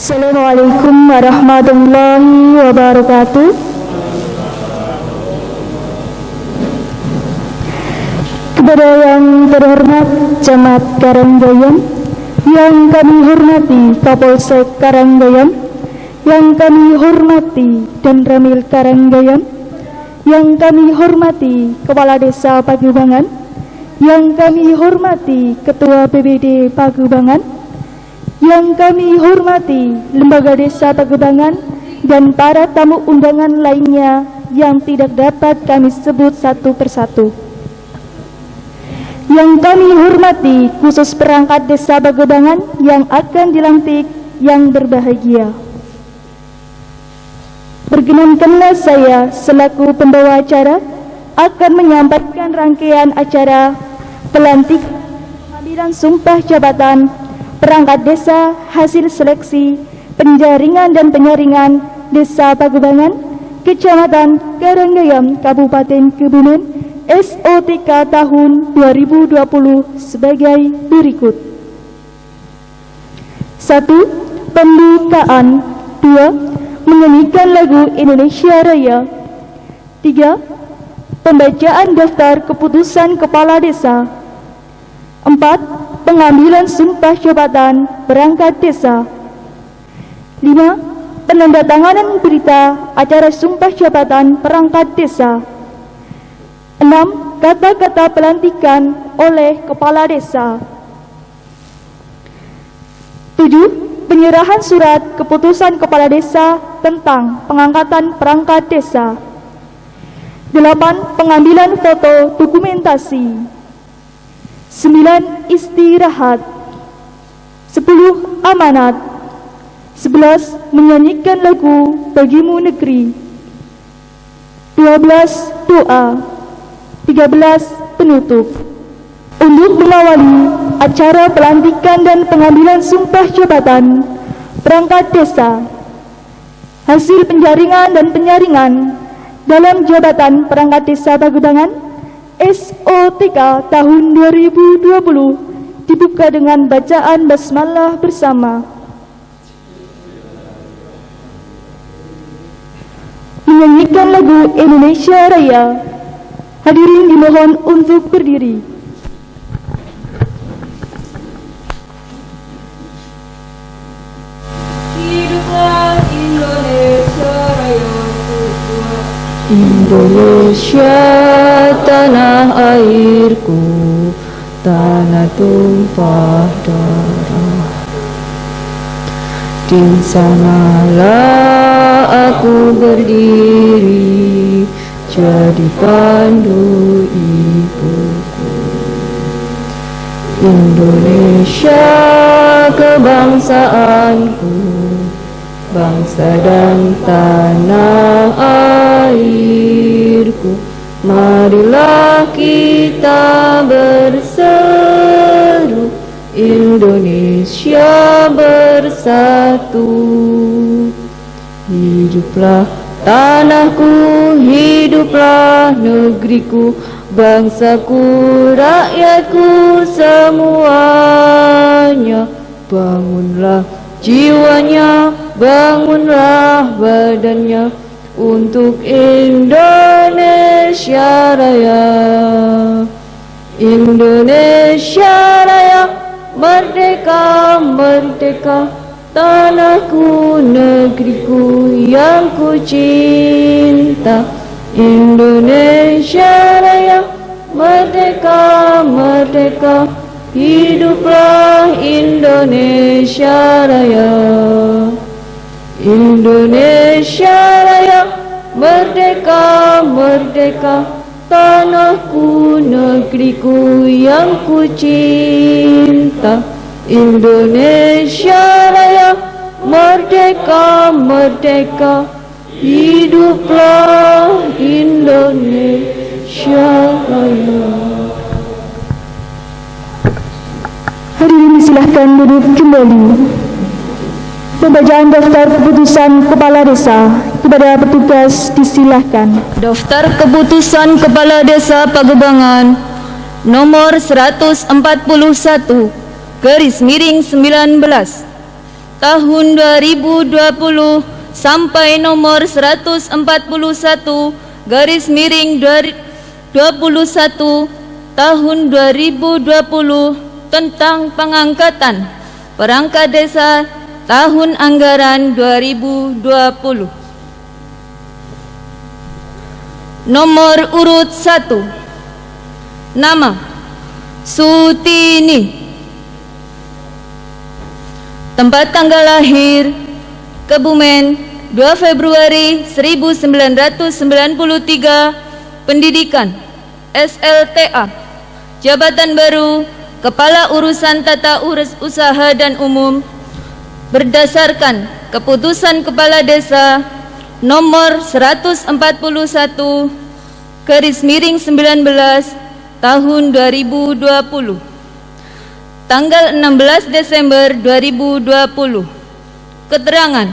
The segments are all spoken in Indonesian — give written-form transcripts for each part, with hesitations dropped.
Assalamualaikum warahmatullahi wabarakatuh. Kepada yang terhormat Camat Karanggayan, yang kami hormati Kapolsek Karanggayan, yang kami hormati dan Ramil Karanggayan, yang kami hormati Kepala Desa Pagebangan, yang kami hormati Ketua BPD Pagebangan, yang kami hormati Lembaga Desa Pagebangan, dan para tamu undangan lainnya yang tidak dapat kami sebut satu persatu. Yang kami hormati khusus perangkat Desa Pagebangan yang akan dilantik yang berbahagia. Perkenankanlah saya selaku pembawa acara akan menyampaikan rangkaian acara pelantikan pengambilan sumpah jabatan perangkat desa hasil seleksi penjaringan dan penyaringan Desa Pagebangan, Kecamatan Karanggayam, Kabupaten Kebumen, SOTK tahun 2020 sebagai berikut. 1. Pembukaan. 2. Menyanyikan lagu Indonesia Raya. 3. Pembacaan daftar keputusan kepala desa. 4. Pengambilan sumpah jabatan perangkat desa. 5. Penandatanganan berita acara sumpah jabatan perangkat desa. 6. Kata-kata pelantikan oleh kepala desa. 7. Penyerahan surat keputusan kepala desa tentang pengangkatan perangkat desa. 8. Pengambilan foto dokumentasi. 9. Istirahat. 10. Amanat. 11. Menyanyikan lagu Bagimu Negeri. 12. Doa. 13. Penutup. Untuk mengawali acara pelantikan dan pengambilan sumpah jabatan perangkat desa, hasil penjaringan dan penyaringan dalam jabatan perangkat desa Pagebangan SOTK tahun 2020 Dibuka dengan bacaan basmalah bersama. Menyanyikan lagu Indonesia Raya. Hadirin dimohon untuk berdiri. Hiduplah Indonesia Raya. Indonesia tanah airku, tanah tumpah darah. Di sanalah aku berdiri, jadi pandu ibuku. Indonesia kebangsaanku, bangsa dan tanah airku. Marilah kita berseru, Indonesia bersatu. Hiduplah tanahku, hiduplah negeriku, bangsaku, rakyatku semuanya. Bangunlah jiwanya, bangunlah badannya untuk Indonesia Raya. Indonesia Raya, merdeka, merdeka, tanahku, negeriku yang ku cinta. Indonesia Raya, merdeka, merdeka, hiduplah Indonesia Raya. Indonesia Raya, merdeka, merdeka, tanahku, negeriku yang ku cinta. Indonesia Raya, merdeka, merdeka, hiduplah Indonesia Raya. Hadirin silahkan duduk kembali. Pembacaan daftar keputusan Kepala Desa kepada petugas disilahkan. Daftar keputusan Kepala Desa Pagebangan nomor 141 garis miring 19 tahun 2020 sampai nomor 141 garis miring 21 tahun 2020 tentang pengangkatan perangkat desa tahun anggaran 2020. Nomor urut 1, nama Sutini. Tempat tanggal lahir Kebumen 2 Februari 1993. Pendidikan SLTA. Jabatan baru Kepala Urusan Tata Usaha dan Umum berdasarkan Keputusan Kepala Desa nomor 141 garis miring 19 tahun 2020 tanggal 16 Desember 2020. Keterangan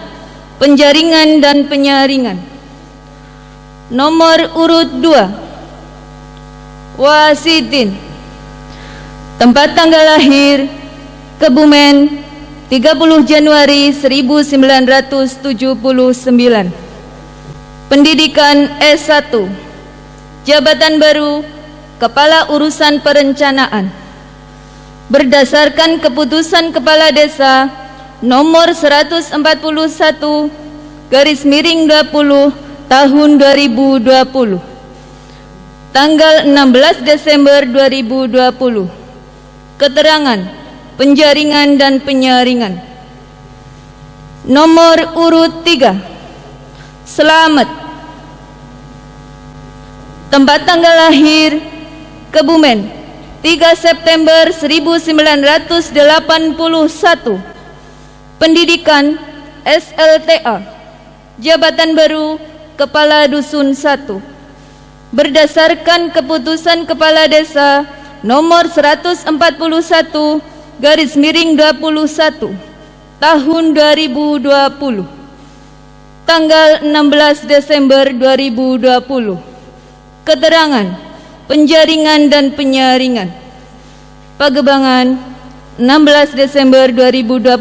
penjaringan dan penyaringan. Nomor urut 2, Wasidin. Tempat tanggal lahir Kebumen 30 Januari 1979. Pendidikan S1. Jabatan baru Kepala Urusan Perencanaan berdasarkan Keputusan Kepala Desa nomor 141 garis miring 20 tahun 2020 tanggal 16 Desember 2020. Keterangan penjaringan dan penyaringan. Nomor urut 3, Selamat. Tempat tanggal lahir Kebumen 3 September 1981. Pendidikan SLTA. Jabatan baru Kepala Dusun 1 berdasarkan Keputusan Kepala Desa nomor 141 garis miring 21 tahun 2020 tanggal 16 Desember 2020. Keterangan penjaringan dan penyaringan. Pagebangan 16 Desember 2020,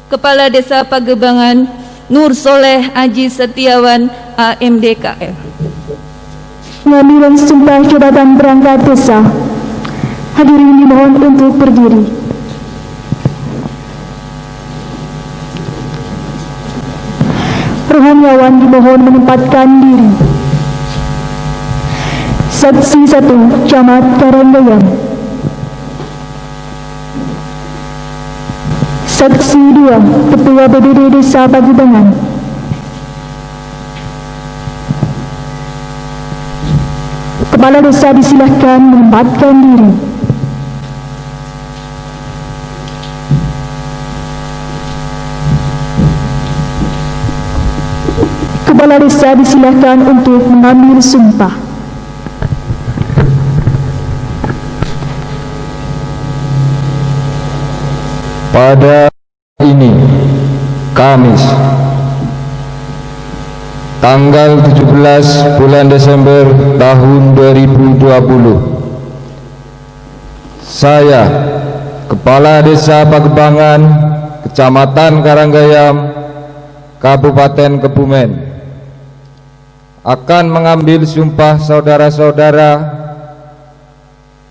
Kepala Desa Pagebangan Nur Soleh Aji Setiawan AMDKF. Pengambilan sumpah jabatan perangkat desa. Hadirin dimohon untuk berdiri. Rohaniawan dimohon menempatkan diri. Saksi 1 Camat Karanggayam. Saksi 2 Ketua BPD Desa Pagebangan. Kepala Desa disilahkan menempatkan diri. Kepala Desa disilahkan untuk mengambil sumpah. Pada ini, Kamis, tanggal 17 bulan Desember tahun 2020, saya, Kepala Desa Pagebangan, Kecamatan Karanggayam, Kabupaten Kebumen, akan mengambil sumpah saudara-saudara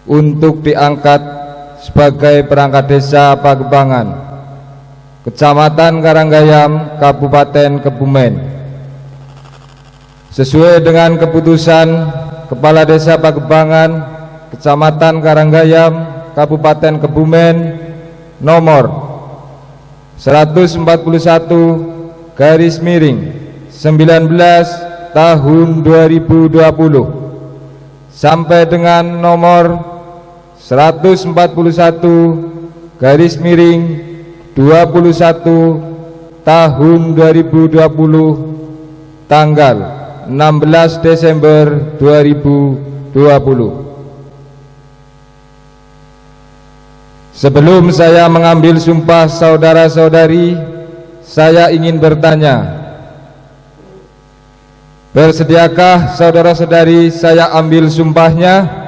untuk diangkat sebagai perangkat desa Pagebangan, Kecamatan Karanggayam, Kabupaten Kebumen, sesuai dengan keputusan Kepala Desa Pagebangan, Kecamatan Karanggayam, Kabupaten Kebumen nomor 141/19 tahun 2020 sampai dengan nomor 141/21 tahun 2020 tanggal 16 Desember 2020. Sebelum saya mengambil sumpah saudara-saudari, saya ingin bertanya, bersediakah saudara-saudari saya ambil sumpahnya?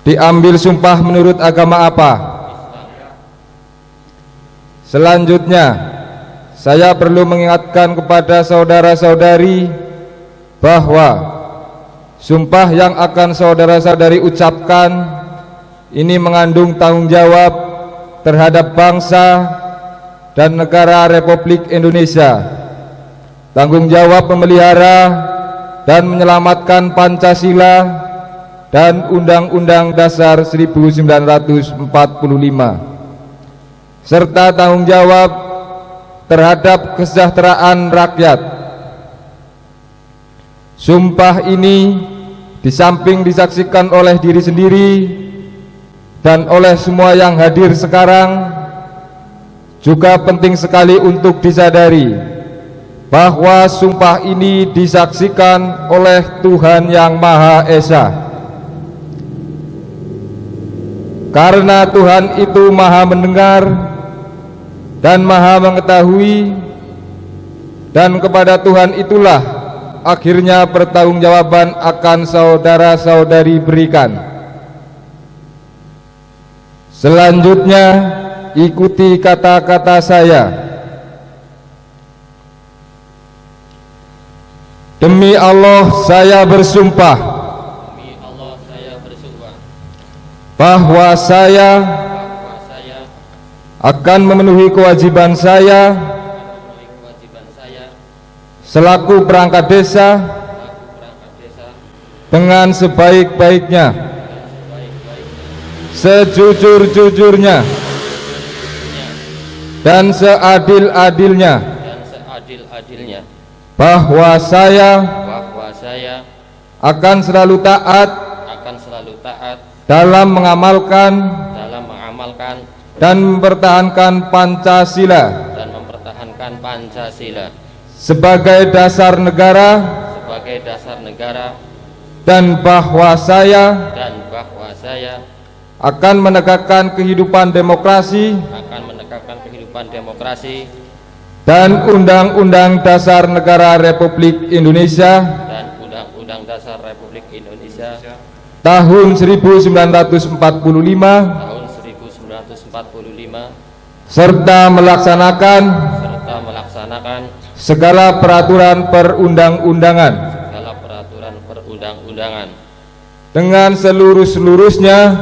Diambil sumpah menurut agama apa? Selanjutnya, saya perlu mengingatkan kepada saudara-saudari bahwa sumpah yang akan saudara-saudari ucapkan ini mengandung tanggung jawab terhadap bangsa dan negara Republik Indonesia, tanggung jawab memelihara dan menyelamatkan Pancasila dan Undang-Undang Dasar 1945, serta tanggung jawab terhadap kesejahteraan rakyat. Sumpah ini di samping disaksikan oleh diri sendiri dan oleh semua yang hadir sekarang, juga penting sekali untuk disadari bahwa sumpah ini disaksikan oleh Tuhan Yang Maha Esa. Karena Tuhan itu Maha mendengar dan Maha mengetahui, dan kepada Tuhan itulah akhirnya pertanggungjawaban akan saudara-saudari berikan. Selanjutnya, ikuti kata-kata saya. Demi Allah saya bersumpah bahwa saya akan memenuhi kewajiban saya selaku perangkat desa dengan sebaik-baiknya, sejujur-jujurnya, dan seadil-adilnya, bahwa saya akan selalu taat dalam mengamalkan dan mempertahankan Pancasila sebagai dasar negara, dan bahwa saya akan menegakkan kehidupan demokrasi dan Undang-Undang Dasar Negara Republik Indonesia tahun 1945 serta melaksanakan segala peraturan perundang-undangan dengan seluruh-seluruhnya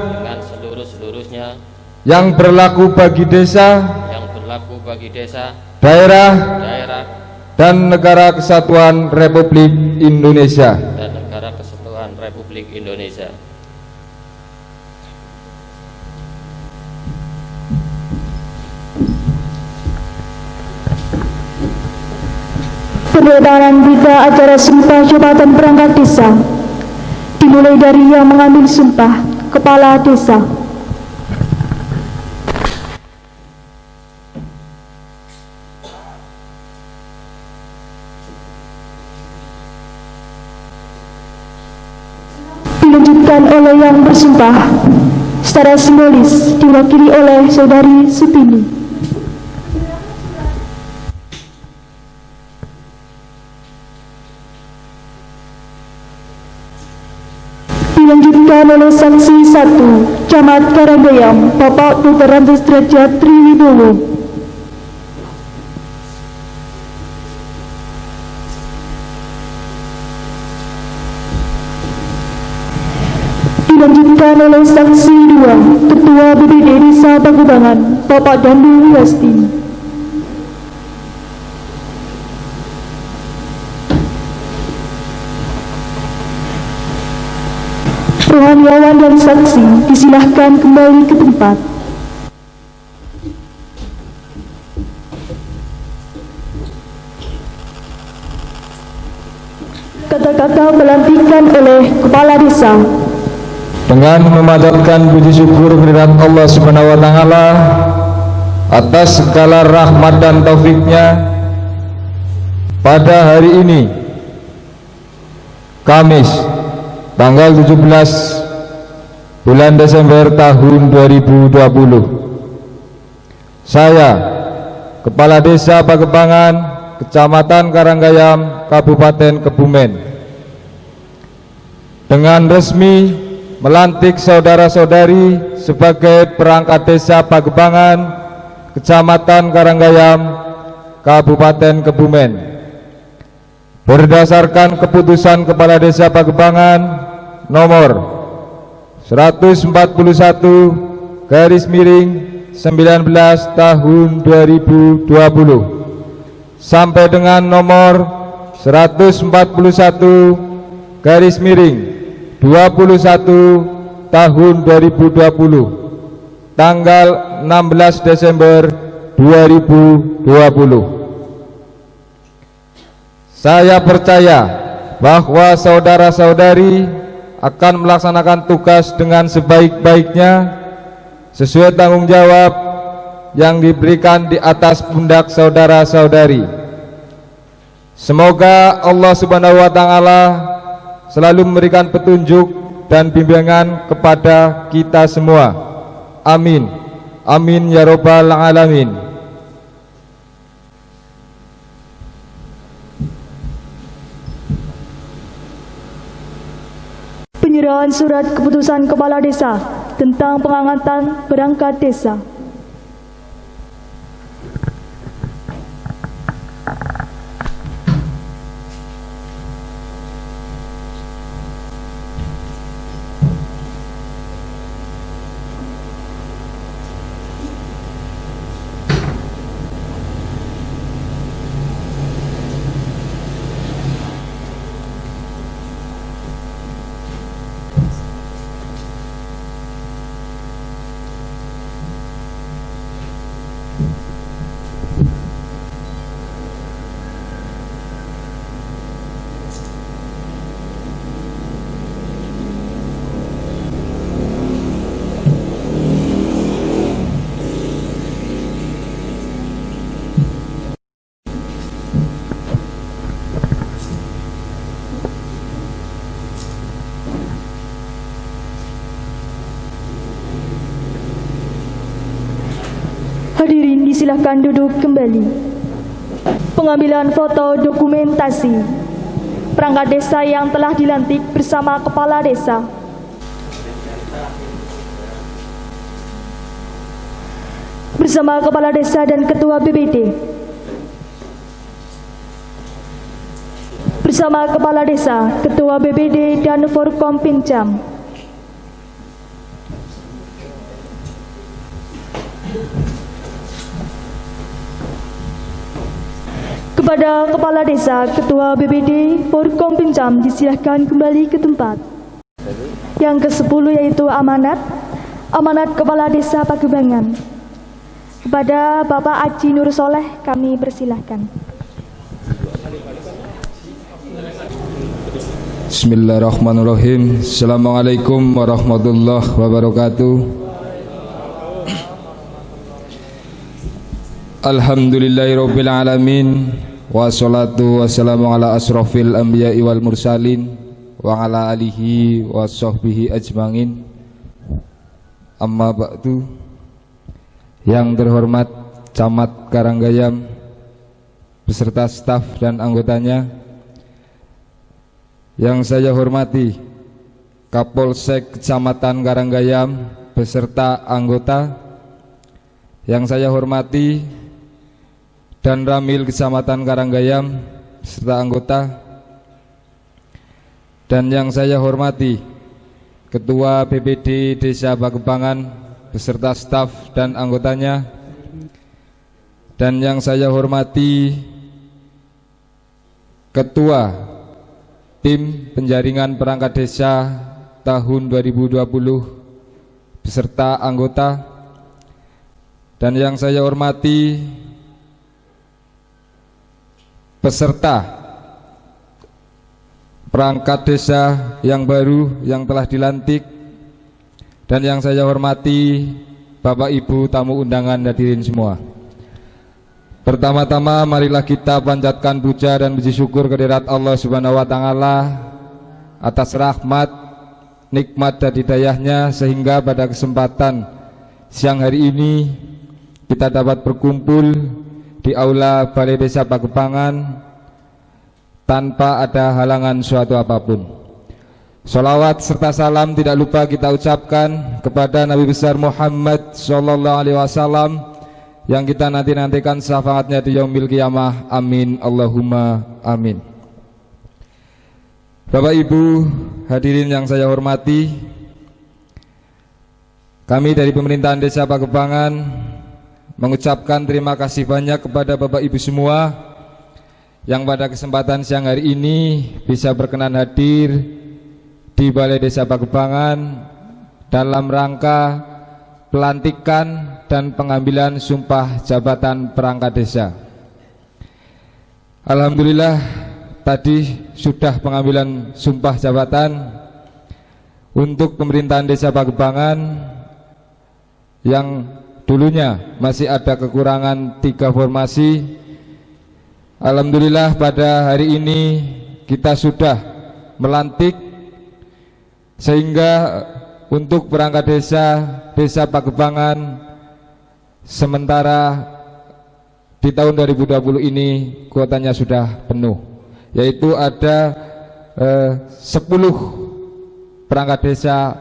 yang berlaku bagi desa, daerah, dan negara kesatuan Republik Indonesia. Peredaran berita acara sumpah jabatan perangkat desa dimulai dari yang mengambil sumpah kepala desa. Dilanjutkan oleh yang bersumpah secara simbolis diwakili oleh Saudari Supini. Dilanjutkan oleh saksi 1 Camat Karanggayam Bapak Dr. Randes Derajat Triwibowo. Dilanjutkan oleh saksi 2 Ketua BPD Desa Pagebangan Bapak Dandu Wiasti. Rohaniawan dan saksi disilahkan kembali ke tempat. Kata-kata pelantikan oleh Kepala Desa. Dengan memanjatkan puji syukur kehadirat Allah Subhanahu wa taala atas segala rahmat dan taufiknya, pada hari ini Kamis tanggal 17 bulan Desember tahun 2020, saya Kepala Desa Pagebangan, Kecamatan Karanggayam, Kabupaten Kebumen, dengan resmi melantik saudara-saudari sebagai perangkat desa Pagebangan, Kecamatan Karanggayam, Kabupaten Kebumen, berdasarkan keputusan Kepala Desa Pagebangan nomor 141/19 tahun 2020 sampai dengan nomor 141/21 tahun 2020 tanggal 16 Desember 2020. Saya percaya bahwa saudara-saudari akan melaksanakan tugas dengan sebaik-baiknya sesuai tanggung jawab yang diberikan di atas pundak saudara-saudari. Semoga Allah Subhanahu wa taala selalu memberikan petunjuk dan bimbingan kepada kita semua. Amin. Amin ya rabbal alamin. Penyerahan surat keputusan Kepala Desa tentang pengangkatan perangkat desa. Hadirin disilahkan duduk kembali. Pengambilan foto dokumentasi perangkat desa yang telah dilantik bersama Kepala Desa. bersama Kepala Desa dan Ketua BPD. Bersama Kepala Desa, Ketua BPD dan Forkompinjam. Kepada Kepala Desa, Ketua BPD, Forkompinjam disilahkan kembali ke tempat. Yang ke-10 yaitu amanat Kepala Desa Pagebangan. Kepada Bapak Aji Nur Soleh kami persilahkan. Bismillahirrahmanirrahim. Assalamualaikum warahmatullahi wabarakatuh. Alhamdulillahirabbil alamin. Wassalatu wassalamu ala asrofil anbiya'i wal mursalin wa ala alihi wa sahbihi ajma'in. Amma ba'du. Yang terhormat Camat Karanggayam beserta staf dan anggotanya, yang saya hormati Kapolsek Kecamatan Karanggayam beserta anggota, yang saya hormati dan Ramil Kecamatan Karanggayam beserta anggota, dan yang saya hormati Ketua BPD Desa Pagebangan beserta staf dan anggotanya, dan yang saya hormati Ketua Tim Penjaringan Perangkat Desa tahun 2020 beserta anggota, dan yang saya hormati peserta perangkat desa yang baru yang telah dilantik, dan yang saya hormati Bapak Ibu tamu undangan hadirin semua. Pertama-tama marilah kita panjatkan puja dan puji syukur kehadirat Allah Subhanahu wa taala atas rahmat, nikmat dan hidayahnya, sehingga pada kesempatan siang hari ini kita dapat berkumpul di aula Balai Desa Pagebangan tanpa ada halangan suatu apapun. Sholawat serta salam tidak lupa kita ucapkan kepada Nabi besar Muhammad sallallahu alaihi wasallam yang kita nantikan syafaatnya di yaumil qiyamah. Amin Allahumma amin. Bapak Ibu hadirin yang saya hormati, kami dari pemerintahan Desa Pagebangan mengucapkan terima kasih banyak kepada Bapak Ibu semua yang pada kesempatan siang hari ini bisa berkenan hadir di Balai Desa Pagebangan dalam rangka pelantikan dan pengambilan sumpah jabatan perangkat desa. Alhamdulillah tadi sudah pengambilan sumpah jabatan untuk pemerintahan Desa Pagebangan yang dulunya masih ada kekurangan 3 formasi. Alhamdulillah pada hari ini kita sudah melantik, sehingga untuk perangkat Desa Pagebangan sementara di tahun 2020 ini kuotanya sudah penuh, yaitu ada 10 perangkat desa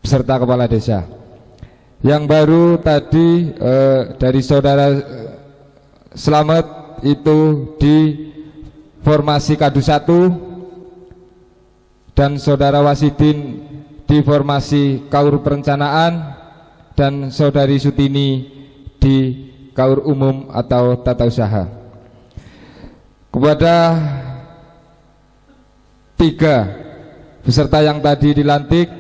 beserta kepala desa. Yang baru tadi dari saudara Selamat itu di formasi Kadu 1, dan saudara Wasidin di formasi Kaur Perencanaan, dan saudari Sutini di Kaur Umum atau Tata Usaha. Kepada 3 peserta yang tadi dilantik,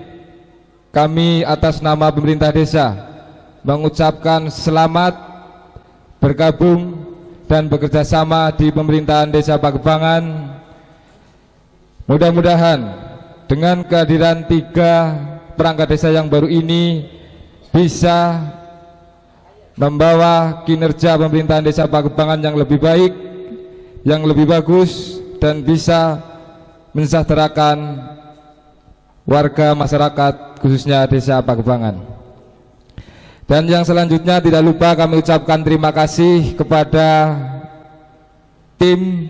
kami atas nama pemerintah desa mengucapkan selamat bergabung dan bekerja sama di pemerintahan Desa Pagebangan. Mudah-mudahan dengan kehadiran 3 perangkat desa yang baru ini bisa membawa kinerja pemerintahan Desa Pagebangan yang lebih baik, yang lebih bagus, dan bisa mensejahterakan warga masyarakat khususnya Desa Pagebangan. Dan yang selanjutnya tidak lupa kami ucapkan terima kasih kepada tim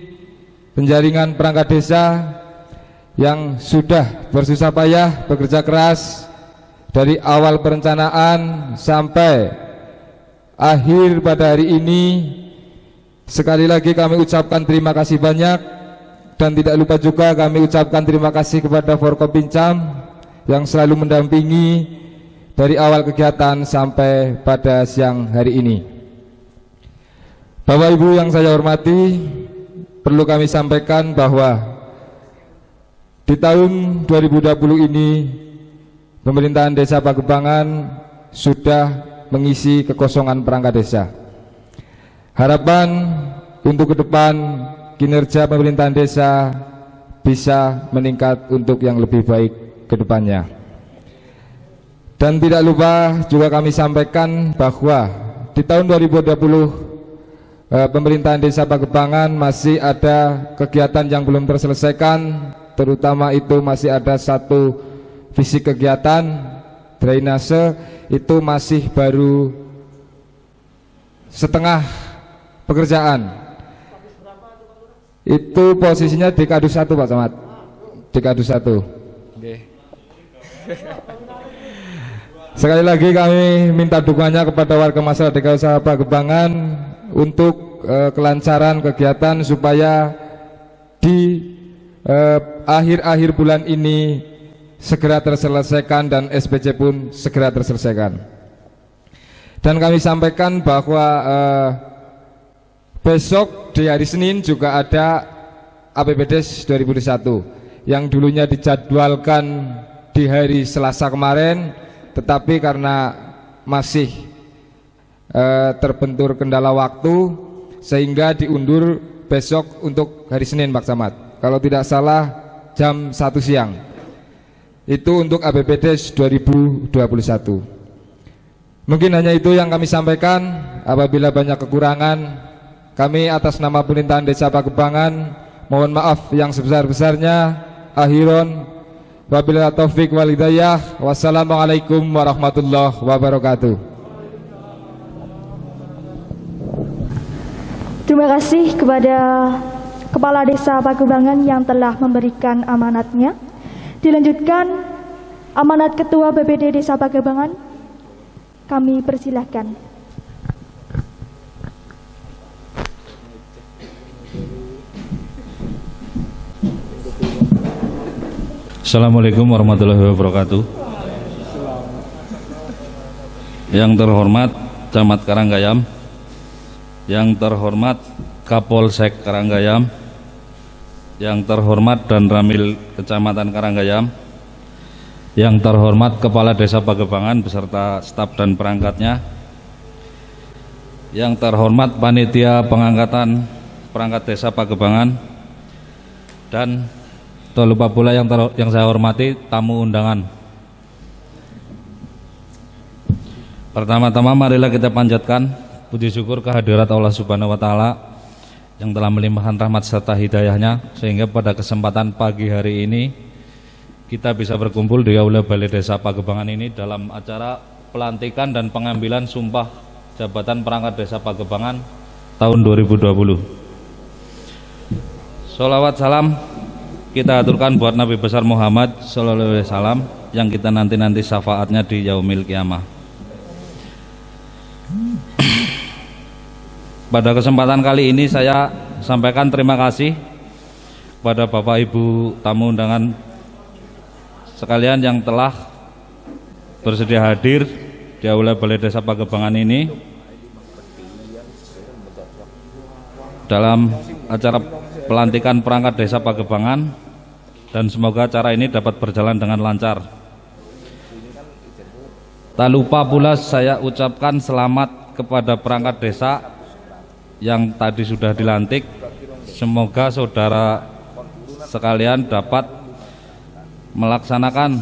penjaringan perangkat desa yang sudah bersusah payah bekerja keras dari awal perencanaan sampai akhir pada hari ini, sekali lagi kami ucapkan terima kasih banyak, dan tidak lupa juga kami ucapkan terima kasih kepada Forkopincam yang selalu mendampingi dari awal kegiatan sampai pada siang hari ini. Bapak Ibu yang saya hormati, perlu kami sampaikan bahwa di tahun 2020 ini pemerintahan Desa Pagebangan sudah mengisi kekosongan perangkat desa. Harapan untuk ke depan kinerja pemerintahan desa bisa meningkat untuk yang lebih baik ke depannya. Dan tidak lupa juga kami sampaikan bahwa di tahun 2020 pemerintahan Desa Pagebangan masih ada kegiatan yang belum terselesaikan, terutama itu masih ada satu visi kegiatan drainase, itu masih baru setengah pekerjaan. Itu posisinya di Kadus 1 Pak Camat, di Kadus 1. Sekali lagi kami minta dukungannya kepada warga masyarakat Desa Pagebangan untuk kelancaran kegiatan supaya di akhir-akhir bulan ini segera terselesaikan dan SPC pun segera terselesaikan. Dan kami sampaikan bahwa besok di hari Senin juga ada APBDes 2021 yang dulunya dijadwalkan di hari Selasa kemarin, tetapi karena masih terbentur kendala waktu sehingga diundur besok untuk hari Senin Pak Camat. Kalau tidak salah jam 1 siang. Itu untuk APBDes 2021. Mungkin hanya itu yang kami sampaikan. Apabila banyak kekurangan, kami atas nama pemerintahan Desa Pagebangan mohon maaf yang sebesar-besarnya. Akhiron wabillahi taufik wal hidayah. Wassalamualaikum warahmatullahi wabarakatuh. Terima kasih kepada Kepala Desa Pagebangan yang telah memberikan amanatnya. Dilanjutkan amanat Ketua BPD Desa Pagebangan. Kami persilahkan. Assalamualaikum warahmatullahi wabarakatuh. Yang terhormat Camat Karanggayam, yang terhormat Kapolsek Karanggayam, yang terhormat Dan Ramil Kecamatan Karanggayam, yang terhormat Kepala Desa Pagebangan beserta staf dan perangkatnya, yang terhormat Panitia Pengangkatan Perangkat Desa Pagebangan, dan tak lupa pula yang saya hormati tamu undangan. Pertama-tama marilah kita panjatkan puji syukur kehadirat Allah Subhanahu wa Ta'ala yang telah melimpahkan rahmat serta hidayahnya sehingga pada kesempatan pagi hari ini kita bisa berkumpul di Aula Balai Desa Pagebangan ini dalam acara pelantikan dan pengambilan sumpah jabatan perangkat Desa Pagebangan tahun 2020. Sholawat salam kita aturkan buat Nabi besar Muhammad Sallallahu Alaihi Wasallam yang kita nanti syafaatnya di yaumil kiamah. Pada kesempatan kali ini saya sampaikan terima kasih kepada Bapak Ibu tamu undangan sekalian yang telah bersedia hadir di Aula Balai Desa Pagebangan ini dalam acara pelantikan perangkat Desa Pagebangan, dan semoga acara ini dapat berjalan dengan lancar. Tak lupa pula saya ucapkan selamat kepada perangkat desa yang tadi sudah dilantik. Semoga saudara sekalian dapat melaksanakan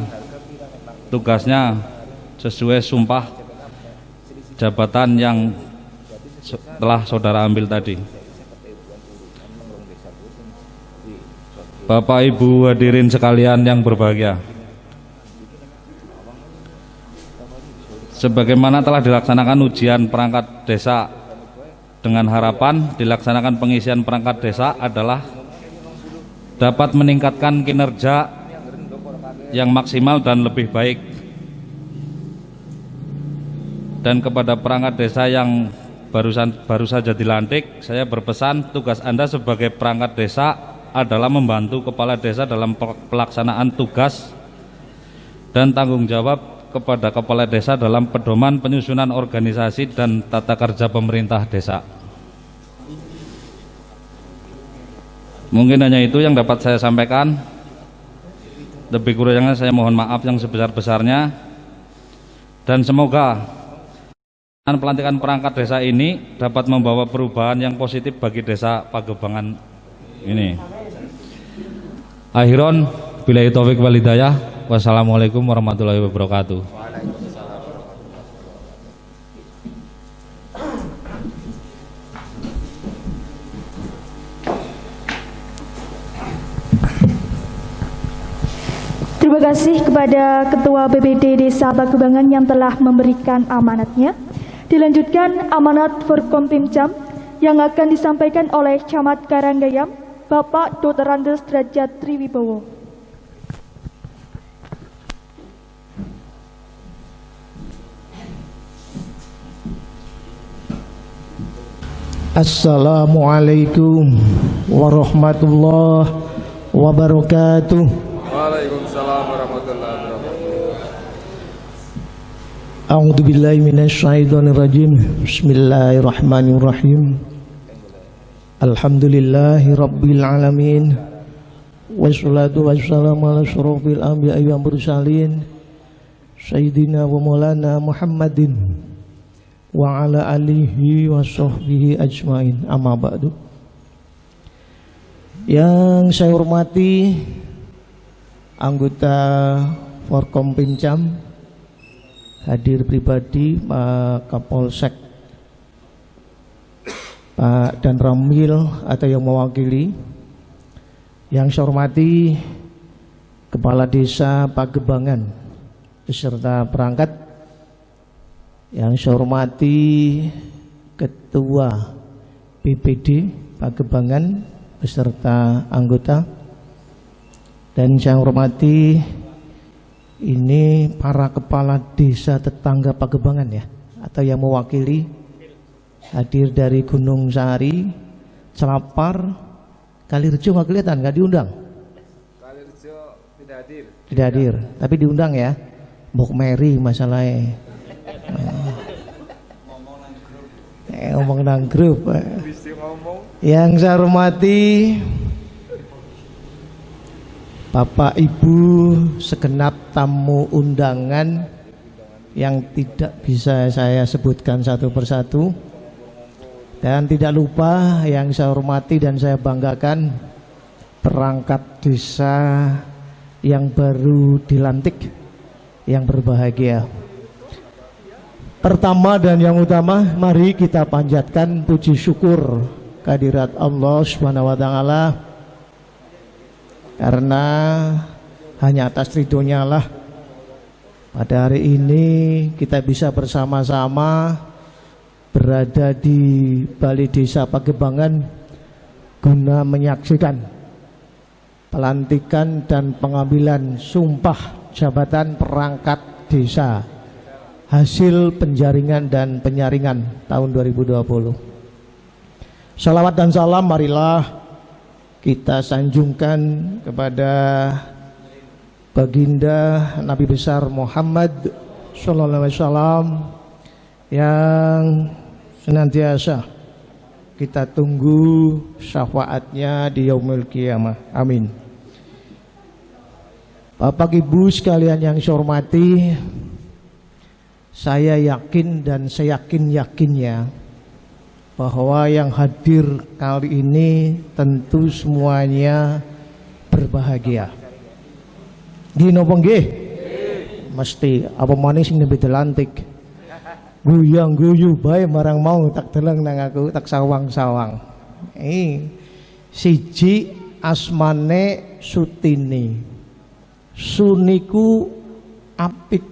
tugasnya sesuai sumpah jabatan yang telah saudara ambil tadi. Bapak Ibu hadirin sekalian yang berbahagia, sebagaimana telah dilaksanakan ujian perangkat desa dengan harapan dilaksanakan pengisian perangkat desa adalah dapat meningkatkan kinerja yang maksimal dan lebih baik. Dan kepada perangkat desa yang baru saja dilantik, saya berpesan tugas Anda sebagai perangkat desa adalah membantu kepala desa dalam pelaksanaan tugas dan tanggung jawab kepada kepala desa dalam pedoman penyusunan organisasi dan tata kerja pemerintah desa. Mungkin hanya itu yang dapat saya sampaikan. Lebih kurangnya saya mohon maaf yang sebesar-besarnya, dan semoga pelantikan perangkat desa ini dapat membawa perubahan yang positif bagi desa Pagebangan ini. Akhiron billahi taufik wal hidayah. Wassalamualaikum warahmatullahi wabarakatuh. Terima kasih kepada Ketua BPD Desa Pagebangan yang telah memberikan amanatnya. Dilanjutkan amanat Forkompimcam yang akan disampaikan oleh Camat Karanggayam, Bapak Dr. Andes Derajat Triwibowo. Assalamualaikum warahmatullahi wabarakatuh. Waalaikumsalam warahmatullahi wabarakatuh. A'udzu billahi minasyaitonir rajim. Bismillahirrahmanirrahim. Alhamdulillahi rabbil alamin. Wassalatu wassalamu ala asyrofil anbiya'i wal mursalin sayyidina wa maulana Muhammadin wa ala alihi wa sahbihi ajmain. Amma ba'du. Yang saya hormati anggota Forkompimcam, hadir pribadi Pak Kapolsek, Pak Dan Ramil atau yang mewakili. Yang saya hormati Kepala Desa Pagebangan beserta perangkat. Yang saya hormati Ketua BPD Pagebangan beserta anggota. Dan saya hormati ini para kepala desa tetangga Pagebangan ya, atau yang mewakili, hadir dari Gunung Sari, Celapar, Kalirejo nggak kelihatan, nggak diundang. Kalirejo tidak hadir. Tidak hadir, tapi diundang ya. Mbok Meri masalahnya. Ngomong nang grup. Yang saya hormati Bapak Ibu segenap tamu undangan yang tidak bisa saya sebutkan satu persatu, dan tidak lupa yang saya hormati dan saya banggakan perangkat desa yang baru dilantik yang berbahagia. Pertama dan yang utama, mari kita panjatkan puji syukur kehadirat Allah Subhanahu wa taala, karena hanya atas ridhonya lah pada hari ini kita bisa bersama-sama berada di Balai Desa Pagebangan guna menyaksikan pelantikan dan pengambilan sumpah jabatan perangkat desa hasil penjaringan dan penyaringan tahun 2020. Salawat dan salam marilah kita sanjungkan kepada baginda Nabi besar Muhammad sallallahu alaihi wasallam yang senantiasa kita tunggu syafaatnya di yaumil qiyamah. Amin. Bapak Ibu sekalian yang saya hormati, saya yakin dan saya yakinnya bahwa yang hadir kali ini tentu semuanya berbahagia. Nggih napa nggih? Mesti apa maning sing nembe dilantik. Guyang guyu bae marang mau tak deleng nang aku tak sawang-sawang. Siji asmane Sutini. Suniku apik.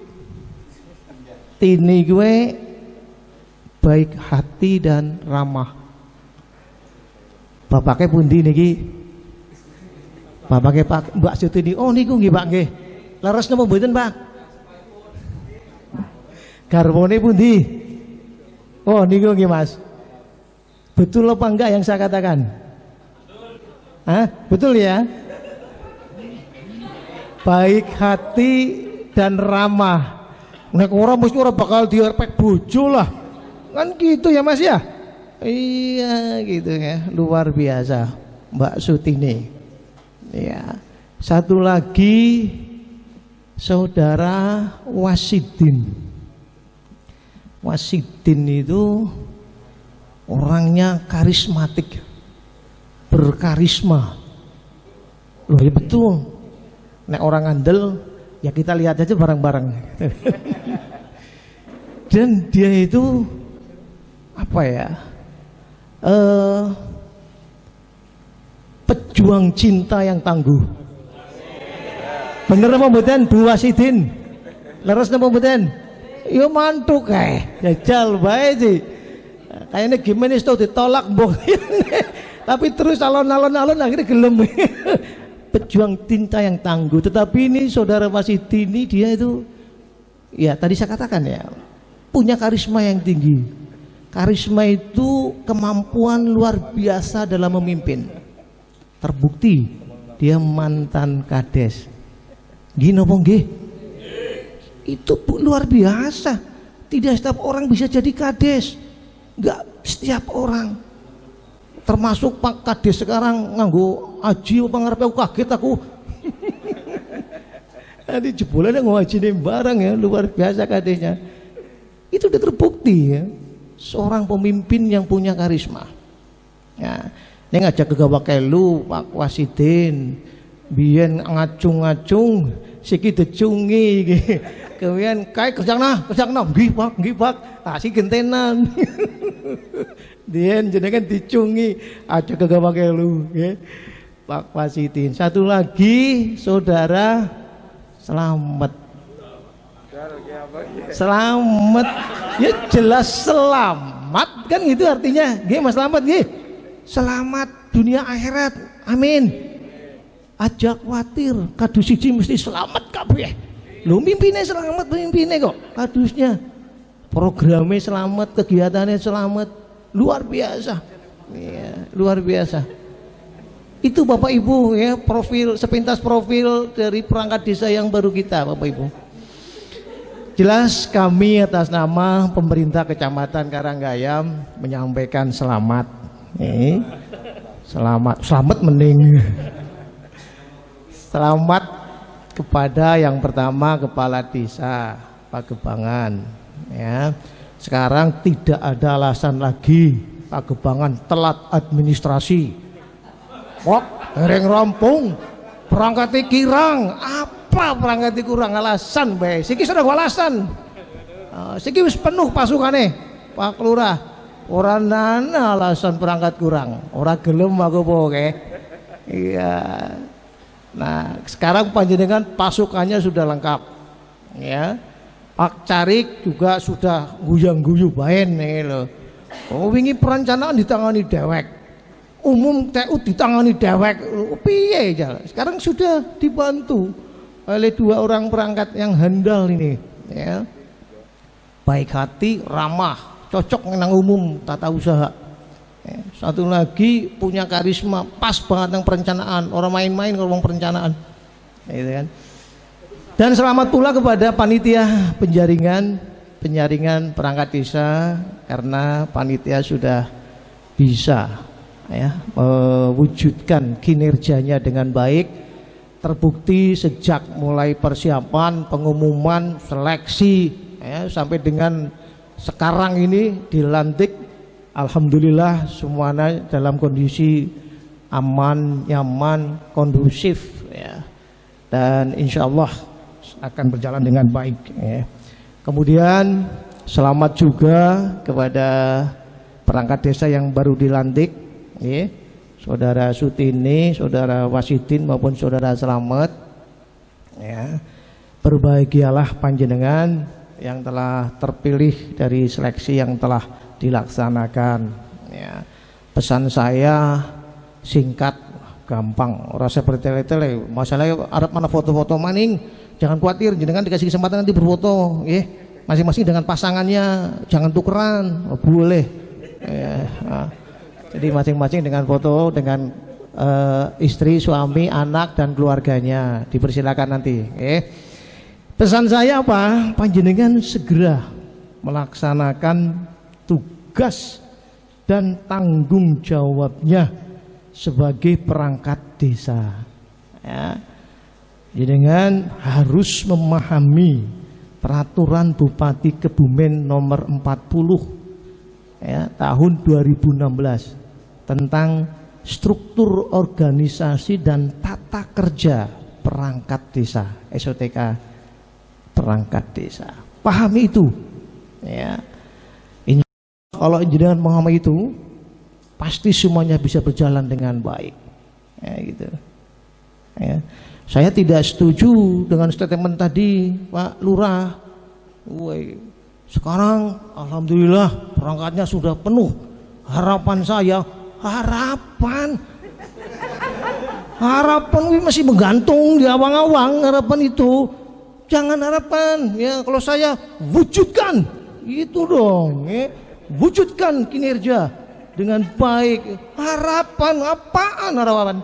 Tini gue baik hati dan ramah. Bapaknya pundi niki? Bapaknya Pak Mbak Sutini. Oh niku nggih Pak nggih. Leres napa mboten Pak? Garwane pundi? Oh, niku nggih Mas. Betul apa enggak yang saya katakan? Hah? Betul ya? Baik hati dan ramah. Nek ora mesti ora bakal direpek bojo lah. Kan gitu ya Mas ya? Iya gitu ya, luar biasa Mbak Sutini. Ya. Satu lagi Saudara Wasidin. Wasidin itu orangnya karismatik, berkarisma. Loh ya betul. Nek orang andel ya kita lihat aja bareng-bareng. Dan dia itu apa ya? Pejuang cinta yang tangguh. Bener apa mboten Bu Wasidin? Leres napa mboten? Ya mantuk kae. Jajal bae sih. Kayaknya gimana sih ditolak mbok. Tapi terus alon-alon akhirnya gelem. Pejuang cinta yang tangguh. Tetapi ini Saudara Wasidin ini dia itu ya tadi saya katakan ya, punya karisma yang tinggi. Karisma itu kemampuan luar biasa dalam memimpin. Terbukti dia mantan kades. Gini apa nggih? Itu luar biasa. Tidak setiap orang bisa jadi kades. Enggak setiap orang. Termasuk Pak Kades sekarang nganggo aji apa ngarepe aku kaget aku. Tadi jebolan ngaji barang ya, luar biasa kadesnya. Itu udah terbukti ya. Seorang pemimpin yang punya karisma. Ya, ini ngajak kegawa kelu Pak Wasidin, biyen ngacung-ngacung siki decungi kemudian kae kerjana nggih Pak ah si gentenan dien jenengan dicungi aja kegawa kelu nggih Pak Wasidin. Satu lagi Saudara Selamat. Selamat ya jelas selamat kan gitu artinya nggih Mas Selamat nggih. Selamat dunia akhirat. Amin. Aja khawatir kadus siji mesti selamat kabeh. Lho mimpine selamat pemimpine kok. Kadusnya programnya selamat, kegiatannya selamat. Luar biasa. Ya, luar biasa. Itu Bapak Ibu ya, profil sepintas profil dari perangkat desa yang baru kita Bapak Ibu. Jelas kami atas nama pemerintah Kecamatan Karanggayam menyampaikan selamat. Selamat mending. Selamat kepada yang pertama Kepala Desa Pagebangan ya. Sekarang tidak ada alasan lagi Pagebangan telat administrasi. Kok dereng rampung perangkatnya kirang. Apa perangkatnya kurang alasan bae. Siki sudah alasan. Siki wis penuh pasukane Pak Lurah. Ora nana alasan perangkat kurang. Ora gelem aku pokoke. Iya. Nah, sekarang panjenengan pasukannya sudah lengkap. Ya. Pak Carik juga sudah guyang-guyu baen nih lho. Oh, wingi perencanaan ditangani dewek. Umum TU ditangani dewek. Piye ya? Sekarang sudah dibantu oleh 2 orang perangkat yang handal ini, ya. Baik hati, ramah, cocok nang umum tata usaha. Satu lagi punya karisma, pas banget yang perencanaan, orang main-main kalau ngomong perencanaan, gitu kan. Dan selamat pula kepada panitia penjaringan perangkat desa karena panitia sudah bisa ya mewujudkan kinerjanya dengan baik, terbukti sejak mulai persiapan, pengumuman, seleksi ya, sampai dengan sekarang ini dilantik. Alhamdulillah semuanya dalam kondisi aman, nyaman, kondusif ya. Dan insya Allah akan berjalan dengan baik ya. Kemudian selamat juga kepada perangkat desa yang baru dilantik ya. Saudara Sutini, Saudara Wasidin maupun Saudara Selamat ya. Berbahagialah panjenengan yang telah terpilih dari seleksi yang telah dilaksanakan ya. Pesan saya singkat, gampang, rasa bertele-tele. Masalahnya Arab mana foto-foto maning, jangan khawatir, jenengan dikasih kesempatan nanti berfoto ya. masing-masing dengan pasangannya, jangan tukeran, boleh. Ya, jadi masing-masing dengan foto dengan istri, suami, anak dan keluarganya dipersilakan nanti. Pesan saya apa? Panjenengan segera melaksanakan tugas dan tanggung jawabnya sebagai perangkat desa. Ya. Jenengan harus memahami peraturan Bupati Kebumen nomor 40 ya, tahun 2016 tentang struktur organisasi dan tata kerja perangkat desa, SOTK perangkat desa. Pahami itu ya. Kalau jenengan memahami itu, pasti semuanya bisa berjalan dengan baik ya, gitu ya. Saya tidak setuju dengan statement tadi Pak Lurah. Sekarang alhamdulillah perangkatnya sudah penuh. Harapan saya, harapan masih menggantung di awang-awang. Harapan itu jangan harapan ya. Kalau saya wujudkan itu dong ya. Wujudkan kinerja dengan baik. Harapan apaan harapan?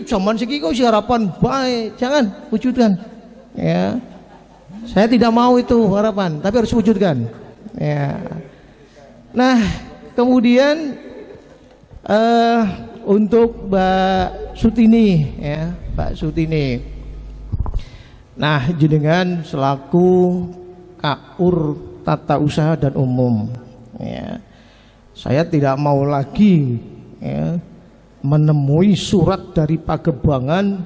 Zaman segi kau harapan baik, jangan wujudkan ya. Saya tidak mau itu harapan, tapi harus wujudkan ya. Nah kemudian untuk Mbak Sutini ya, Mbak Sutini. Nah jenengan selaku KUR Tata Usaha dan Umum ya, saya tidak mau lagi ya menemui surat dari Pagebangan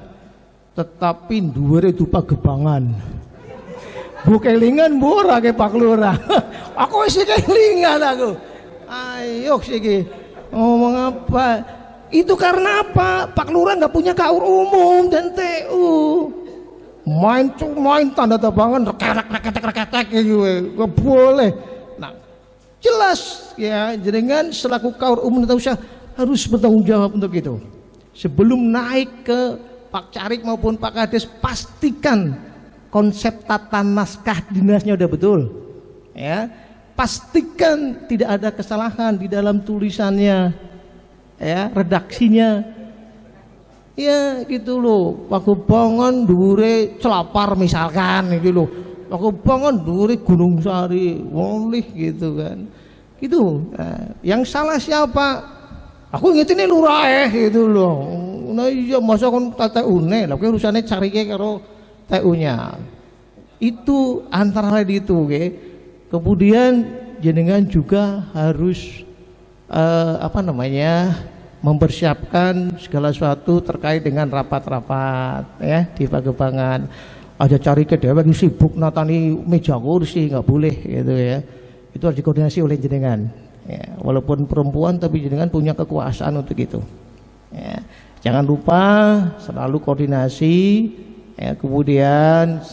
tetapi dhuwure itu Pagebangan. Bu kelingan bu ora ke Pak Lurah. Aku wis kelingan aku. Ayo siki ngomong apa? Itu karena apa? Pak Lurah nggak punya KUR umum dan TU. Main tanda tabangan reketek gitu. Nggak boleh. Nah, jelas ya jenengan selaku KUR umum dan usaha harus bertanggung jawab untuk itu. Sebelum naik ke Pak Carik maupun Pak Kades, pastikan konsep tata naskah dinasnya udah betul. Ya, pastikan tidak ada kesalahan di dalam tulisannya, ya, redaksinya. Ya, gitu loh. Pagebangan dhuwure Celapar misalkan gitu loh. Pagebangan dhuwure Gunung Sari, boleh gitu kan. Gitu. Nah, yang salah siapa? Aku ngerti lurah gitu loh. Nah iya masa kon TU-ne, lha kuwi urusane carike karo TU-nya. Itu antara lain itu, oke. Kemudian jenengan juga harus mempersiapkan segala sesuatu terkait dengan rapat-rapat ya di Pagebangan. Aja carike dhewe sibuk natani meja kursi, nggak boleh gitu ya. Itu harus dikoordinasi oleh jenengan. Ya, walaupun perempuan tapi jenengan punya kekuasaan untuk itu ya. Jangan lupa selalu koordinasi ya, kemudian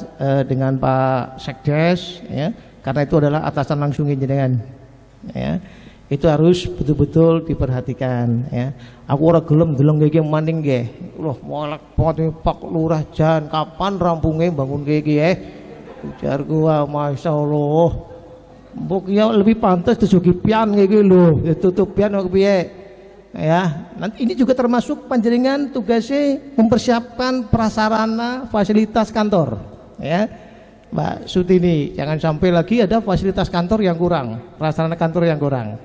dengan Pak Sekdes ya, karena itu adalah atasan langsung jenengan ya. Itu harus betul-betul diperhatikan ya. Aku ora gelem deleng iki maning nggih. Loh, molek banget Pak Lurah jan kapan rampungnya bangun iki ujarku masyaallah. Mbok ya lebih pantas disugi pian kayak gitu loh, tutup pian kok piye ya. Nanti ini juga termasuk panjenengan tugasnya mempersiapkan prasarana fasilitas kantor ya Mbak Sutini. Jangan sampai lagi ada fasilitas kantor yang kurang, prasarana kantor yang kurang.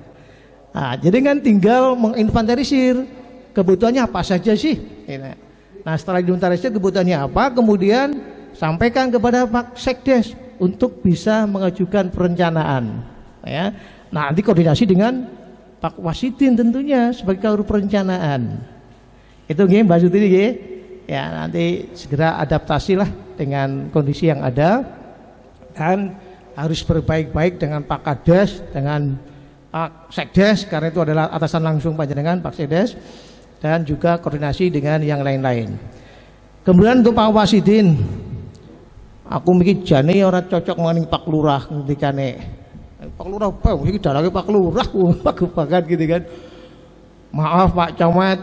Nah jenengan tinggal menginventarisir kebutuhannya apa saja sih. Nah setelah diinventarisir kebutuhannya apa, kemudian sampaikan kepada Pak Sekdes untuk bisa mengajukan perencanaan ya. Nah nanti koordinasi dengan Pak Wasidin tentunya sebagai KUR perencanaan. Itu nggih Mbak Sutini nggih. Ya nanti segera adaptasilah dengan kondisi yang ada dan harus berbaik-baik dengan Pak Kades, dengan Pak Sekdes karena itu adalah atasan langsung panjenengan Pak Sekdes, dan juga koordinasi dengan yang lain-lain. Kemudian untuk Pak Wasidin, aku mikir jane ora cocok maning Pak Lurah ngendikane. Pak Lurah apa iki dalange Pak Lurah Pagebangan gitu kan. Maaf Pak Camat,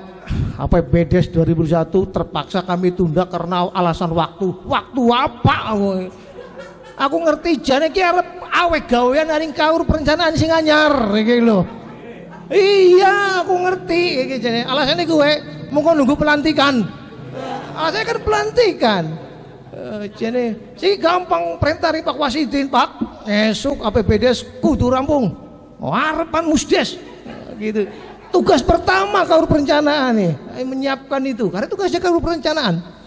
APBDes 2001 terpaksa kami tunda karena alasan waktu. Waktu apa? Aku ngerti jane ki arep awek gawean aring kaur perencanaan sing anyar iki lho. Iya, aku ngerti iki jane. Alasane kuwe mongko nunggu pelantikan. Alasane kan pelantikan. Jane sing gampang perintah Pak Wasidin, Pak. Esuk APBDes kudu rampung. Harapan musdes. Gitu. Tugas pertama kaur perencanaan nih, menyiapkan itu. Karena tugasnya kaur perencanaan.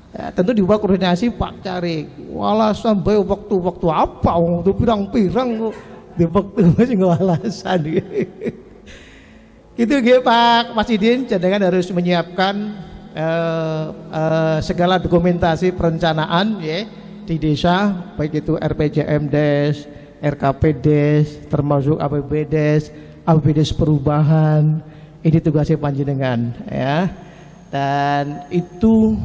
Ya, tentu di bawah koordinasi Pak Carik. Walasan bae waktu-waktu apa waktu pirang-pirang kok di waktu masih ngalasan. Itu gitu Pak Wasidin, jangan harus menyiapkan segala dokumentasi perencanaan ya di desa, baik itu RPJMdes, RKPdes, termasuk APBDes, APBDes perubahan. Ini tugasnya panjenengan ya. Dan itu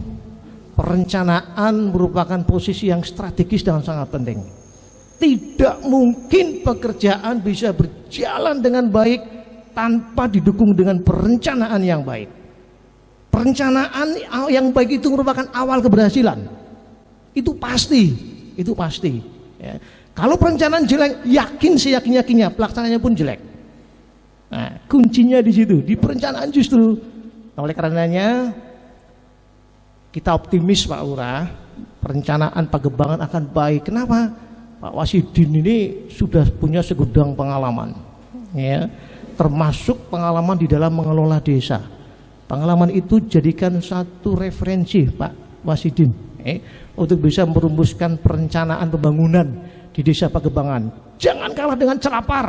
perencanaan merupakan posisi yang strategis dan sangat penting. Tidak mungkin pekerjaan bisa berjalan dengan baik tanpa didukung dengan perencanaan yang baik. Perencanaan yang baik itu merupakan awal keberhasilan. Itu pasti, itu pasti. Ya. Kalau perencanaan jelek, yakin seyakin-yakinnya pelaksanaannya pun jelek. Nah, kuncinya di situ, di perencanaan justru. Oleh karenanya kita optimis Pak Lurah, perencanaan Pagebangan akan baik. Kenapa? Pak Wasidin ini sudah punya segudang pengalaman, ya, termasuk pengalaman di dalam mengelola desa. Pengalaman itu jadikan satu referensi Pak Wasidin, untuk bisa merumuskan perencanaan pembangunan di desa Pagebangan. Jangan kalah dengan celapar,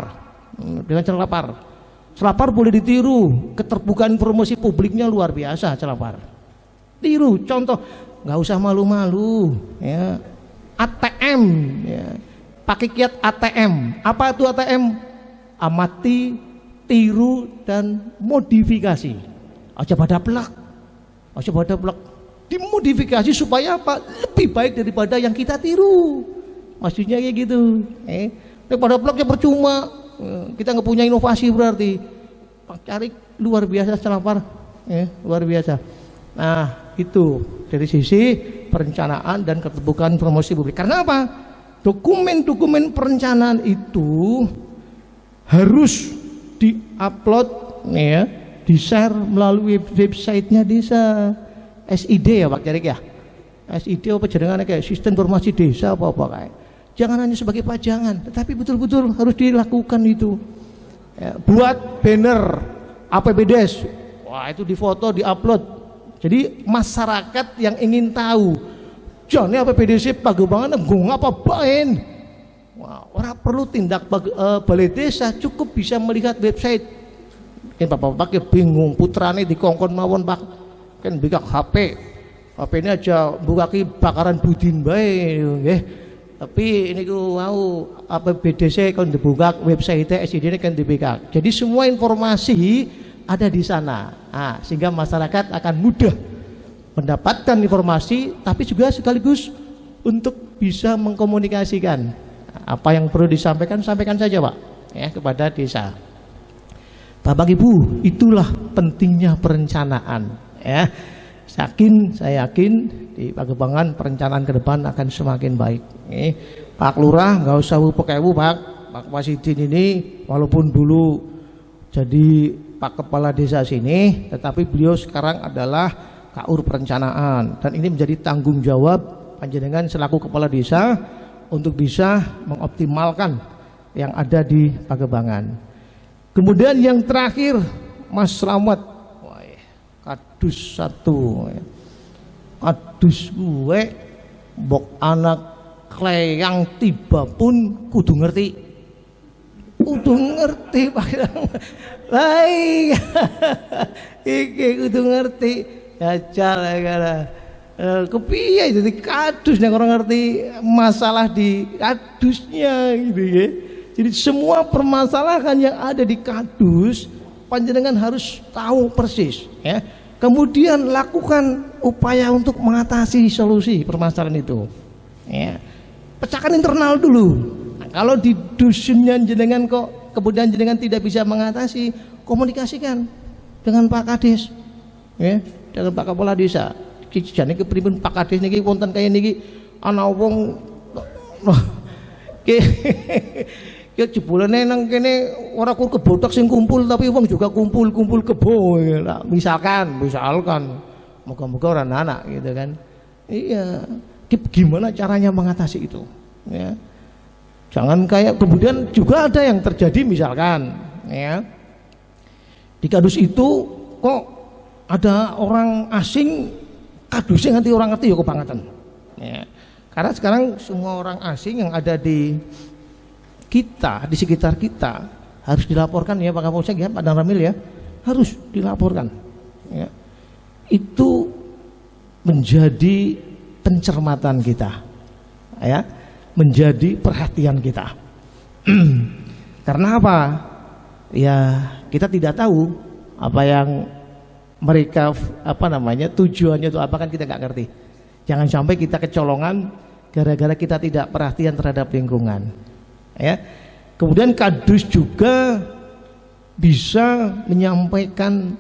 Celapar boleh ditiru, keterbukaan informasi publiknya luar biasa celapar. Tiru, contoh, nggak usah malu-malu, ya. ATM, ya. Pakai kiat ATM. Apa itu ATM? Amati, tiru, dan modifikasi. Aja pada plak, dimodifikasi supaya apa? Lebih baik daripada yang kita tiru. Maksudnya kayak gitu. Daripada plaknya percuma, kita nggak punya inovasi berarti. Pak Carik luar biasa celapar, luar biasa. Nah, itu dari sisi perencanaan dan keterbukaan promosi publik. Karena apa? Dokumen-dokumen perencanaan itu harus diupload, ya, di-share melalui websitenya desa. SID ya Pak Carik ya. SID apa jaringannya kayak sistem informasi desa apa kayak. Jangan hanya sebagai pajangan, tetapi betul-betul harus dilakukan itu. Ya, buat banner APBDes, wah itu difoto, diupload. Jadi masyarakat yang ingin tahu, jane APBDes Pagebangan nggung apa baen. Wah, orang perlu tindak balai desa, cukup bisa melihat website. Kan bapak-bapak bingung, putrane dikongkon mawon Pak, kan bikak HP ini aja bukaki bakaran budin bae, nggih. Tapi ini ku mau APBDes kan dibuka website SID ini kan dibuka. Jadi semua informasi ada di sana. Nah, sehingga masyarakat akan mudah mendapatkan informasi, tapi juga sekaligus untuk bisa mengkomunikasikan apa yang perlu disampaikan, sampaikan saja Pak, ya, kepada desa. Bapak Ibu, itulah pentingnya perencanaan, ya. Saya yakin di Pagebangan perencanaan ke depan akan semakin baik. Pak Lurah nggak usah wupekewu Pak Wasidin ini walaupun dulu jadi Pak Kepala Desa sini, tetapi beliau sekarang adalah Kaur Perencanaan, dan ini menjadi tanggung jawab panjenengan selaku Kepala Desa untuk bisa mengoptimalkan yang ada di Pagebangan. Kemudian yang terakhir Mas Slamet, kadus satu, kadus gue bok anak kleyang tiba pun kudu ngerti Pak. Baik, iki kudu ngerti. Jajal ya, kepiye jadi kadus yang orang ngerti masalah di kadusnya gitu ya. Jadi semua permasalahan yang ada di kadus panjenengan harus tahu persis, ya. Kemudian lakukan upaya untuk mengatasi solusi permasalahan itu, ya. Pecahkan internal dulu. Nah, kalau di dusunnya jenengan kok kemudian jenengan tidak bisa mengatasi, komunikasikan dengan Pak Kades, ya, dengan Pak Kepala Desa. Jane kepripun Pak Kades niki wonten kaya niki ana wong Ya jebulane nang kene ora kur kebotak sing kumpul tapi wong juga kumpul kebo ya. Misalkan moga-moga ora anak gitu kan. Iya. Gimana caranya mengatasi itu? Ya. Jangan kayak kemudian juga ada yang terjadi misalkan ya. Di kadus itu kok ada orang asing kadusnya nganti orang ngerti ya kebangetan. Ya. Karena sekarang semua orang asing yang ada di kita, di sekitar kita harus dilaporkan ya Pak Kapolsek ya, Pak Dan Ramil ya, harus dilaporkan ya. Itu menjadi pencermatan kita ya, menjadi perhatian kita. Karena apa? Ya kita tidak tahu apa yang mereka tujuannya itu apa, kan kita nggak ngerti. Jangan sampai kita kecolongan gara-gara kita tidak perhatian terhadap lingkungan ya. Kemudian kadus juga bisa menyampaikan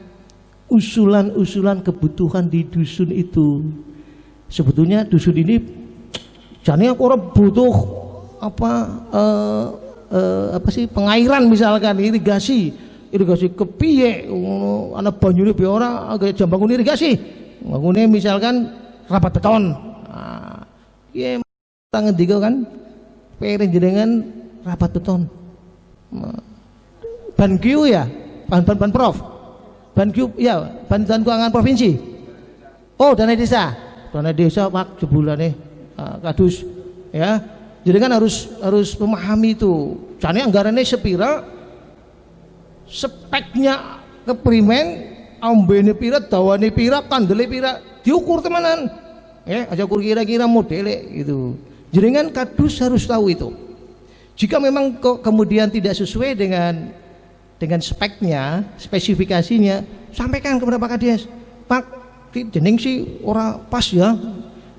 usulan-usulan kebutuhan di dusun itu. Sebetulnya dusun ini jane aku ora butuh pengairan misalkan, irigasi kepiye ana banyune be ora agak jambang irigasi. Ngene misalkan rapat beton. Nah, iya ngendika kan jenengan rapat beton. Banq ya, ban prof. Banq ya, ban keuangan provinsi. Oh, dana desa Pak jebulane kadus ya. Jadi kan harus memahami itu. Jane anggarannya sepira, speknya keprimen, ambene pira, dawane pira, kandele pira, diukur temenan. Ya, aja ukur kira-kira modele gitu. Jadi kan kadus harus tahu itu. Jika memang kemudian tidak sesuai dengan speknya, spesifikasinya, sampaikan kepada Pak Kades. Pak, jeneng sih ora pas ya.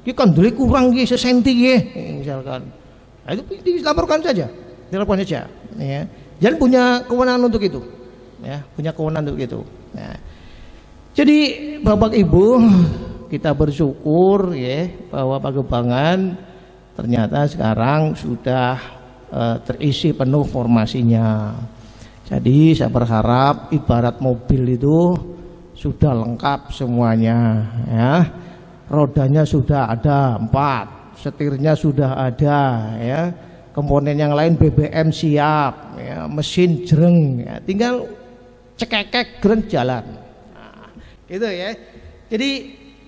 Ki kandele kurang ki sesenti nggih misalkan. Nah, itu dilaporkan saja. Dilaporkan saja ya. Jangan punya kewenangan untuk itu. Ya, punya kewenangan untuk itu. Nah, jadi Bapak Ibu, kita bersyukur ya bahwa Pagebangan ternyata sekarang sudah terisi penuh formasinya. Jadi saya berharap ibarat mobil itu sudah lengkap semuanya ya. Rodanya sudah ada 4, setirnya sudah ada ya. Komponen yang lain BBM siap ya, mesin jreng ya. Tinggal cekekek gren jalan. Nah, gitu ya. Jadi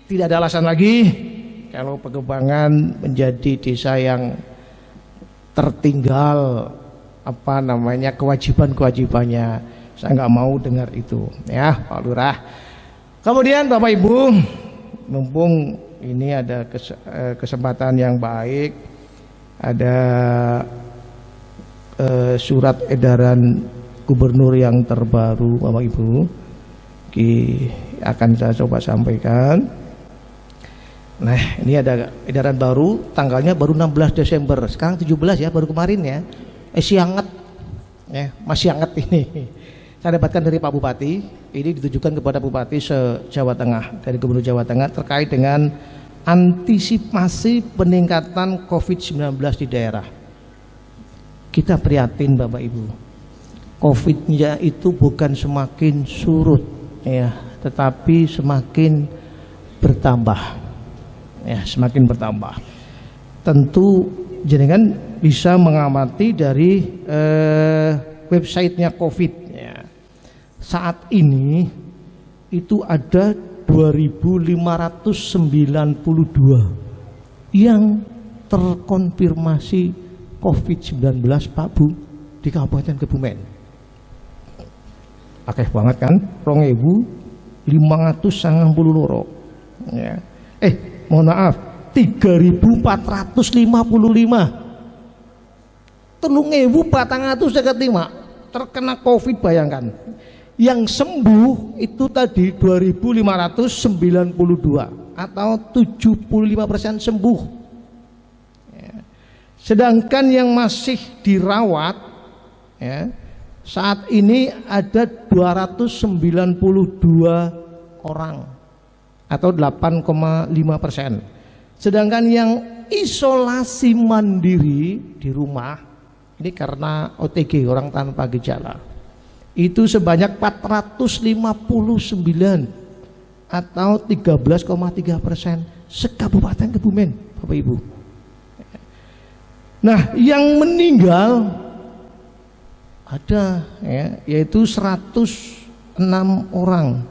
tidak ada alasan lagi kalau Pagebangan menjadi desa yang tertinggal kewajiban-kewajibannya. Saya nggak mau dengar itu ya Pak Lurah. Kemudian Bapak Ibu, mumpung ini ada kesempatan yang baik, ada surat edaran gubernur yang terbaru Bapak Ibu, akan saya coba sampaikan. Nah, ini ada edaran baru, tanggalnya baru 16 Desember. Sekarang 17 ya, baru kemarin ya. Sianget. Ya, masih hangat ini. Saya dapatkan dari Pak Bupati. Ini ditujukan kepada Bupati se-Jawa Tengah, dari Gubernur Jawa Tengah terkait dengan antisipasi peningkatan COVID-19 di daerah. Kita prihatin Bapak Ibu. COVID-nya itu bukan semakin surut ya, tetapi semakin bertambah. Ya, semakin bertambah. Tentu jenengan bisa mengamati dari websitenya COVID ya. Saat ini itu ada 2.592 yang terkonfirmasi COVID-19 Pak Bu di Kabupaten Kebumen. Akeh banget kan? 2.592 ya. Mohon maaf, 3.455 3.455 terkena COVID, bayangkan. Yang sembuh itu tadi 2.592 atau 75% sembuh ya. Sedangkan yang masih dirawat ya, saat ini ada 292 orang atau 8,5%. Sedangkan yang isolasi mandiri di rumah, ini karena OTG, orang tanpa gejala, itu sebanyak 459 atau 13,3% sekabupaten Kebumen, Bapak Ibu. Nah, yang meninggal ada ya, yaitu 106 orang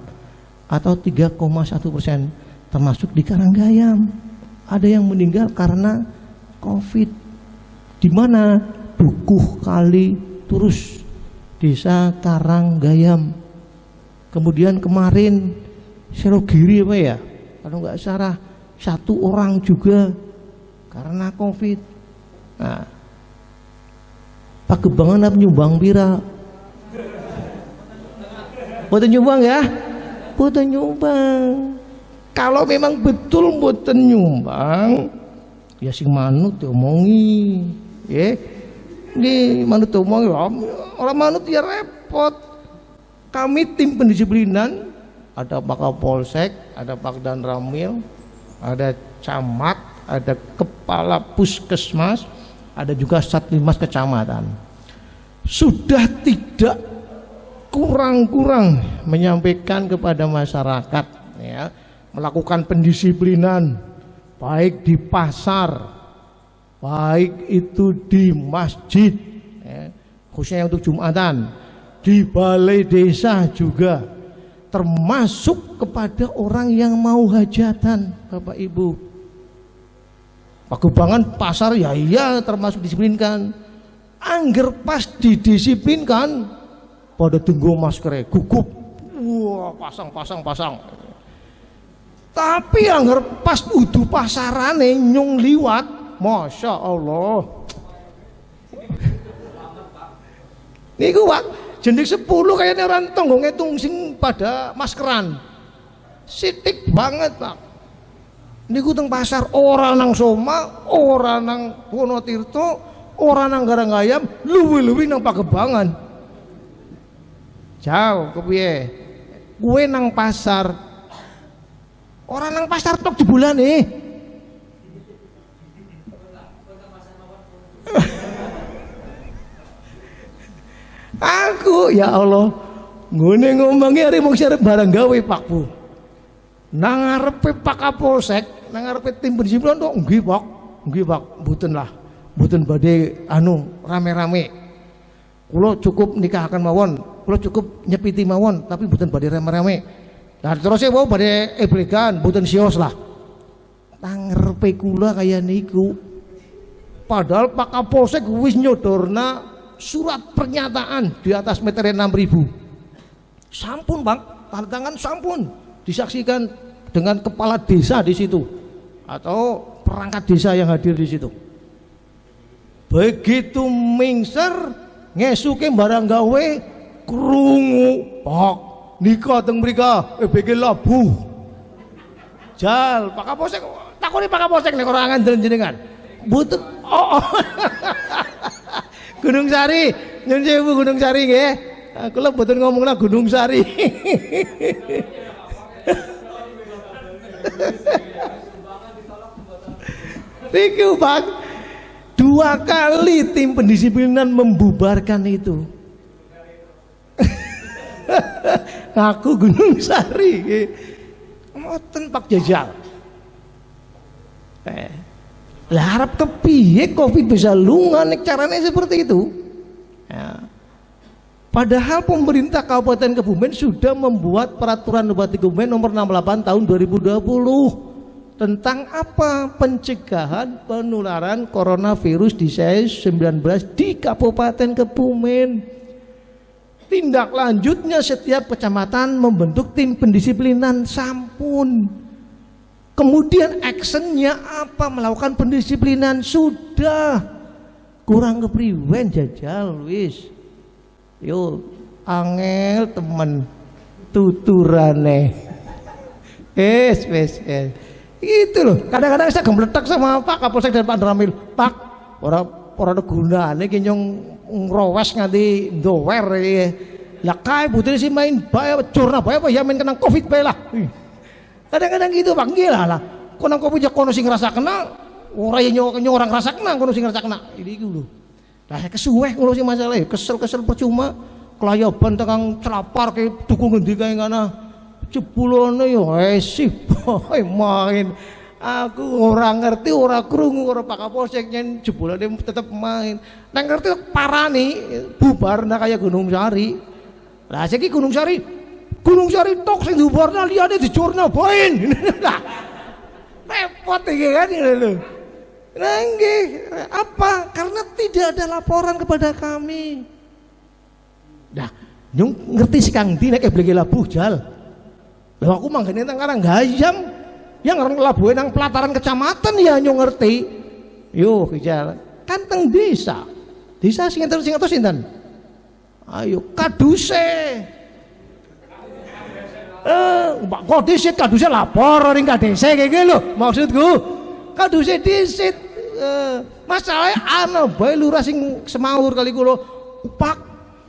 atau 3,1%, termasuk di Karanggayam. Ada yang meninggal karena COVID. Di mana? Dukuh Kali Turus, Desa Karanggayam. Kemudian kemarin Serogiri apa ya? Kalau nggak salah 1 orang juga karena COVID. Nah, Pagebangan apa nyumbang pira? Boten nyumbang ya? Boten nyumbang. Kalau memang betul boten nyumbang, ya sing manut diomongi, ya. Nggih, manut diomongi, orang manut ya repot. Kami tim pendisiplinan, ada Pak Kapolsek, ada Pak Danramil, ada camat, ada kepala puskesmas, ada juga Satlimas kecamatan. Sudah tidak kurang-kurang menyampaikan kepada masyarakat, ya, melakukan pendisiplinan baik di pasar, baik itu di masjid, ya, khususnya untuk Jumatan, di balai desa juga, termasuk kepada orang yang mau hajatan, Bapak Ibu. Pagebangan pasar ya iya termasuk disiplinkan. Angger pas didisiplinkan pada tunggu masker gugup, wah pasang. Tapi angger pas udu pasarane nyung liwat, masya Allah. Niku Pak, jendik 10 kayaknya orang tonggo ngitung sing pada maskeran. Sitik banget Pak. Niku teng pasar, ora nang Soma, ora nang Wonotirto, ora nang Karanggayam, luwi-luwi nang Pagebangan. Jauh kepiye? Kuwe nang pasar. Ora nang pasar tok jebulane. Aku ya Allah, ngene ngomongi ari mung arep barang gawe Pak Bu. Nang ngarepe Pak Kapolsek, nang ngarepe tim pendisiplinan kok nggih Pak, mboten lah. Mboten badhe rame-rame. Kula cukup nikahaken mawon, kula cukup nyepiti mawon, tapi mboten badhe rame-rame. Lah terus e wau badhe eblegan, mboten sios lah. Nang ngarepe kula kaya niku. Padahal Pak Kapolsek wis nyodorna surat pernyataan di atas meteran 6.000. Sampun Bang, tanda tangan sampun. Disaksikan dengan kepala desa di situ atau perangkat desa yang hadir di situ. Begitu mingser ngesuke barang gawe krungu Pak nikah teng mrika EBG labuh. Jal Pak Kapolsek takoni Pak Kapolsek nek ora ngandel jenengan. Mboten. Oh. Gunung Sari, nyun sewu Gunung Sari nggih. Kula mboten ngomongna Gunung Sari. Niku Pak, 2 kali tim pendisiplinan membubarkan itu. Aku Gunung Sari, ngoten Pak Jajal. Lah harap kepiye Covid bisa lunga nek carane seperti itu. Ya. Padahal pemerintah Kabupaten Kebumen sudah membuat peraturan Bupati Kebumen nomor 68 tahun 2020 tentang apa? Pencegahan penularan coronavirus disease 19 di Kabupaten Kebumen. Tindak lanjutnya setiap kecamatan membentuk tim pendisiplinan sampun. Kemudian actionnya apa? Melakukan pendisiplinan sudah. Kurang kepriwen Jajal wis. Yo angel temen tuturane. Wis. Itu loh. Kadang-kadang saya gembletak sama Pak Kapolsek dan Pak Dramil. Pak, ora ada gunane ki nyong ngrowes nganti ndower iki. Lah kae putri sih main bae curna bae apa ya main kena Covid bae lah. Kadang-kadang gitu Pak, nggih lah. Kono Covid ya kono sing ngrasa kena, ora orang rasakna kono sing rasakna iki lho. Lah kesuweh ngurusi masalah kesel-kesel percuma kelayaban tekan celapar ke tuku ngendi kae ngana jebulane yo esih main. Aku ora ngerti, ora krungu, ora Pak Kapolsek nyen jebulane tetep main. Nek ngerti parani bubar ndak kaya Gunung Sari. Lah saiki Gunung Sari tok sing dibubarna liyane dijurna bain. Lah repot iki kan lho. Nah, nggih, apa? Karena tidak ada laporan kepada kami. Nah, nyung ngerti si Kang Di nek ebleke labuh jal. Lah aku manggane nang Karanggayam. Yang orang labuhe nang pelataran kecamatan ya nyung ngerti. Yo jal. Kan teng desa. Desa sing enten sinten? Ayo kaduse. Kok disit kaduse lapor ring kadese kene lho maksudku. Kaduse disit masalahnya ana bae lurah sing semaur kali kula. Pak,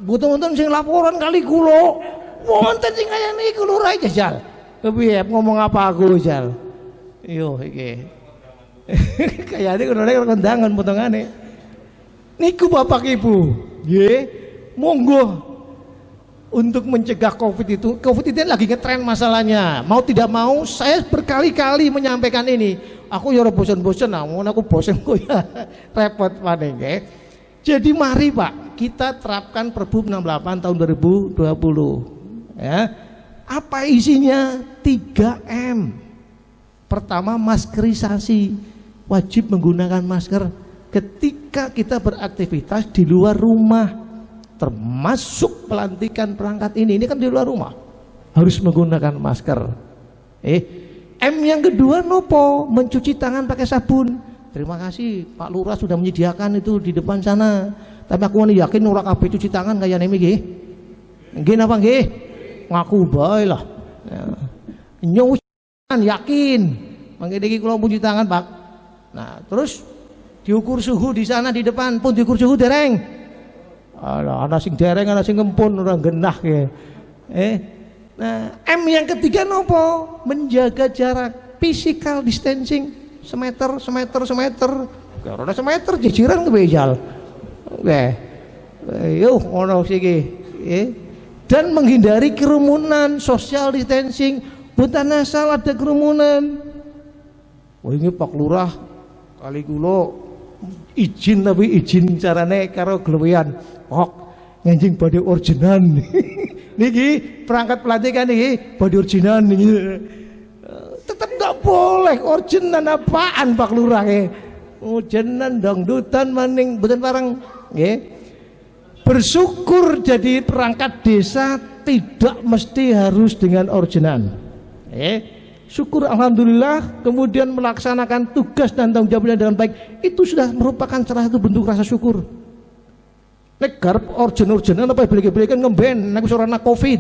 mboten-mboten sing laporan kali kula. Wonten sing kaya niku lurah jajal. Kepiye ngomong apa aku jal? Yo iki. Kayane kono nek kondangan potongane. Niku Bapak Ibu, nggih, monggo untuk mencegah Covid itu lagi ngetren masalahnya. Mau tidak mau saya berkali-kali menyampaikan ini. Aku ya ora bosen-bosen, namun aku bosen kok ya repot maneh nggih. Jadi mari Pak, kita terapkan Perbu 68 tahun 2020. Ya. Apa isinya? 3M. Pertama, maskerisasi. Wajib menggunakan masker ketika kita beraktivitas di luar rumah. Termasuk pelantikan perangkat ini kan di luar rumah harus menggunakan masker. M yang kedua nopo? Mencuci tangan pakai sabun. Terima kasih Pak Lurah sudah menyediakan itu di depan sana. Tapi aku yakin ora kabeh cuci tangan kayak nemi nggih. Nggih napa nggih? Ngaku bae lah. Nyuci yakin. Mangke iki kula cuci tangan, Pak. Nah, terus diukur suhu di sana di depan pun diukur suhu dereng. Ana sing dereng, ana sing ngempun ora genah ya. Nah, M yang ketiga nopo? Menjaga jarak, physical distancing semeter. Kalau ada semeter jejiran kebejal. Yo ngono siki. Dan menghindari kerumunan, social distancing. Bukan asal ada kerumunan. Oh ini Pak Lurah kali kula izin tapi izin carane karo glewean. Kok ngenjing badhe orjinan. Niki perangkat pelantikan niki badhe orjinan niki. Tetap enggak boleh orjinan apaan Pak Lurah orjinan dangdutan maning mboten parang nggih. Bersyukur jadi perangkat desa tidak mesti harus dengan orjinan. Syukur alhamdulillah, kemudian melaksanakan tugas dan tanggung jawabnya dengan baik, itu sudah merupakan salah satu bentuk rasa syukur. Nek garap orjen-orjenan apa beli-belikan ngemben nek sorana Covid.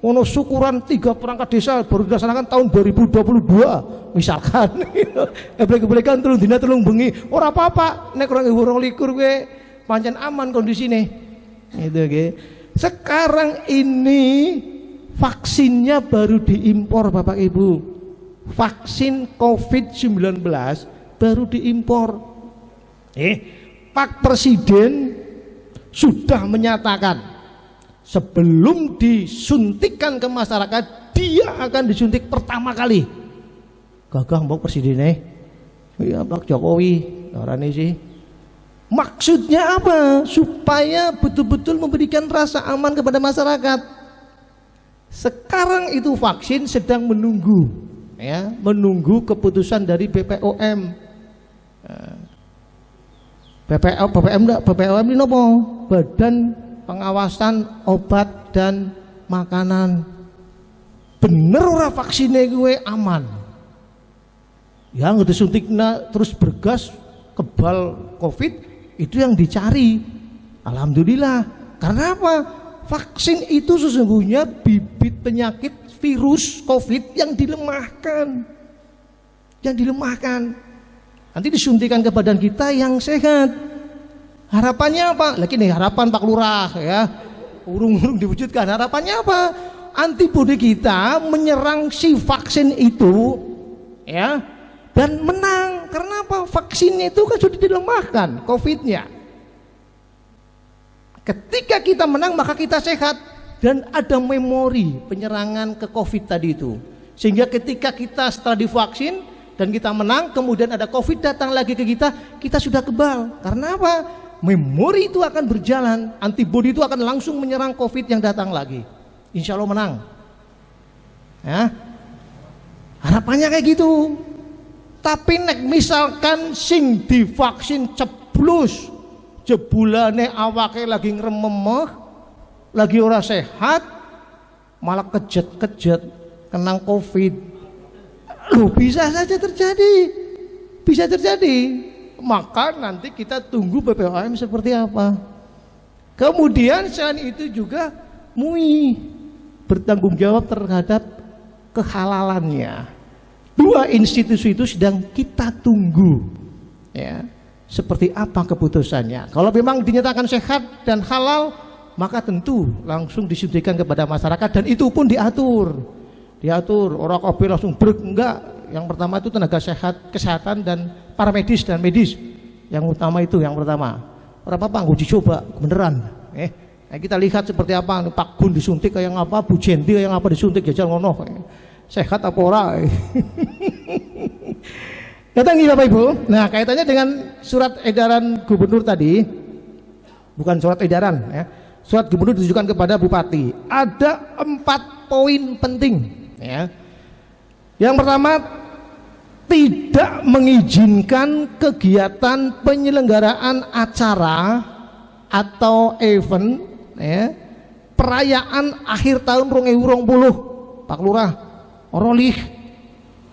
Ono syukuran 3 perangkat desa baru dilaksanakan tahun 2022 misalkan. Beli-belikan telung dina telung bengi, ora apa-apa nek orang 2022 kowe pancen aman kondisine. Itu nggih. Sekarang ini vaksinnya baru diimpor Bapak Ibu. Vaksin COVID-19 baru diimpor. Pak Presiden sudah menyatakan sebelum disuntikkan ke masyarakat dia akan disuntik pertama kali. Gagah mbok presidennya. Ya Pak Jokowi, orane sih. Maksudnya apa? Supaya betul-betul memberikan rasa aman kepada masyarakat. Sekarang itu vaksin sedang menunggu, ya, menunggu keputusan dari BPOM. BPOM ini apa? Badan Pengawasan Obat dan Makanan. Bener ora vaksinnya gue aman? Yang disuntikna terus bergas kebal COVID itu yang dicari. Alhamdulillah. Karena apa? Vaksin itu sesungguhnya bibit penyakit virus COVID yang dilemahkan. Nanti disuntikan ke badan kita yang sehat. Harapannya apa? Lagi nih harapan Pak Lurah ya. Urung-urung diwujudkan. Harapannya apa? Antibodi kita menyerang si vaksin itu ya dan menang. Karena apa? Vaksinnya itu kan sudah dilemahkan, COVID-nya. Ketika kita menang maka kita sehat dan ada memori penyerangan ke COVID tadi itu. Sehingga ketika kita setelah divaksin dan kita menang, kemudian ada COVID datang lagi ke kita, kita sudah kebal. Karena apa? Memori itu akan berjalan, antibodi itu akan langsung menyerang COVID yang datang lagi. Insya Allah menang. Ya, harapannya kayak gitu. Tapi nek misalkan sing divaksin ceblus, jebulane awake lagi ngrememeh, lagi ora sehat, malah kejet-kejet kenang COVID. Loh, bisa saja terjadi. Bisa terjadi. Maka nanti kita tunggu BPOM seperti apa. Kemudian selain itu juga MUI bertanggung jawab terhadap kehalalannya. Dua institusi itu sedang kita tunggu. Ya. Seperti apa keputusannya. Kalau memang dinyatakan sehat dan halal, maka tentu langsung disuntikan kepada masyarakat dan itu pun diatur. Orang COVID langsung enggak. Yang pertama itu tenaga kesehatan dan para medis dan medis. Yang utama itu yang pertama. Orang apa uji coba beneran. Nah kita lihat seperti apa Pak Gun disuntik kayak apa, Bu Jenti yang apa disuntik jajal ngono. Sehat apa ora? Datang Bapak Ibu. Nah, kaitannya dengan surat edaran gubernur tadi, bukan surat edaran ya. Surat gubernur ditujukan kepada bupati. Ada 4 poin penting ya. Yang pertama, tidak mengizinkan kegiatan penyelenggaraan acara atau event ya, perayaan akhir tahun 2020. Pak Lurah, ora lih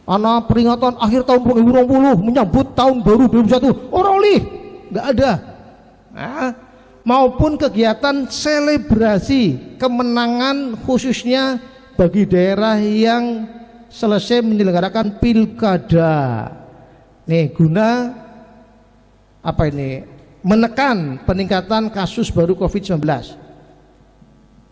ana peringatan akhir tahun 2020 menyambut tahun baru 2021 ora oleh, enggak ada. Nah, maupun kegiatan selebrasi kemenangan khususnya bagi daerah yang selesai menyelenggarakan pilkada. Nih guna apa ini? Menekan peningkatan kasus baru COVID-19.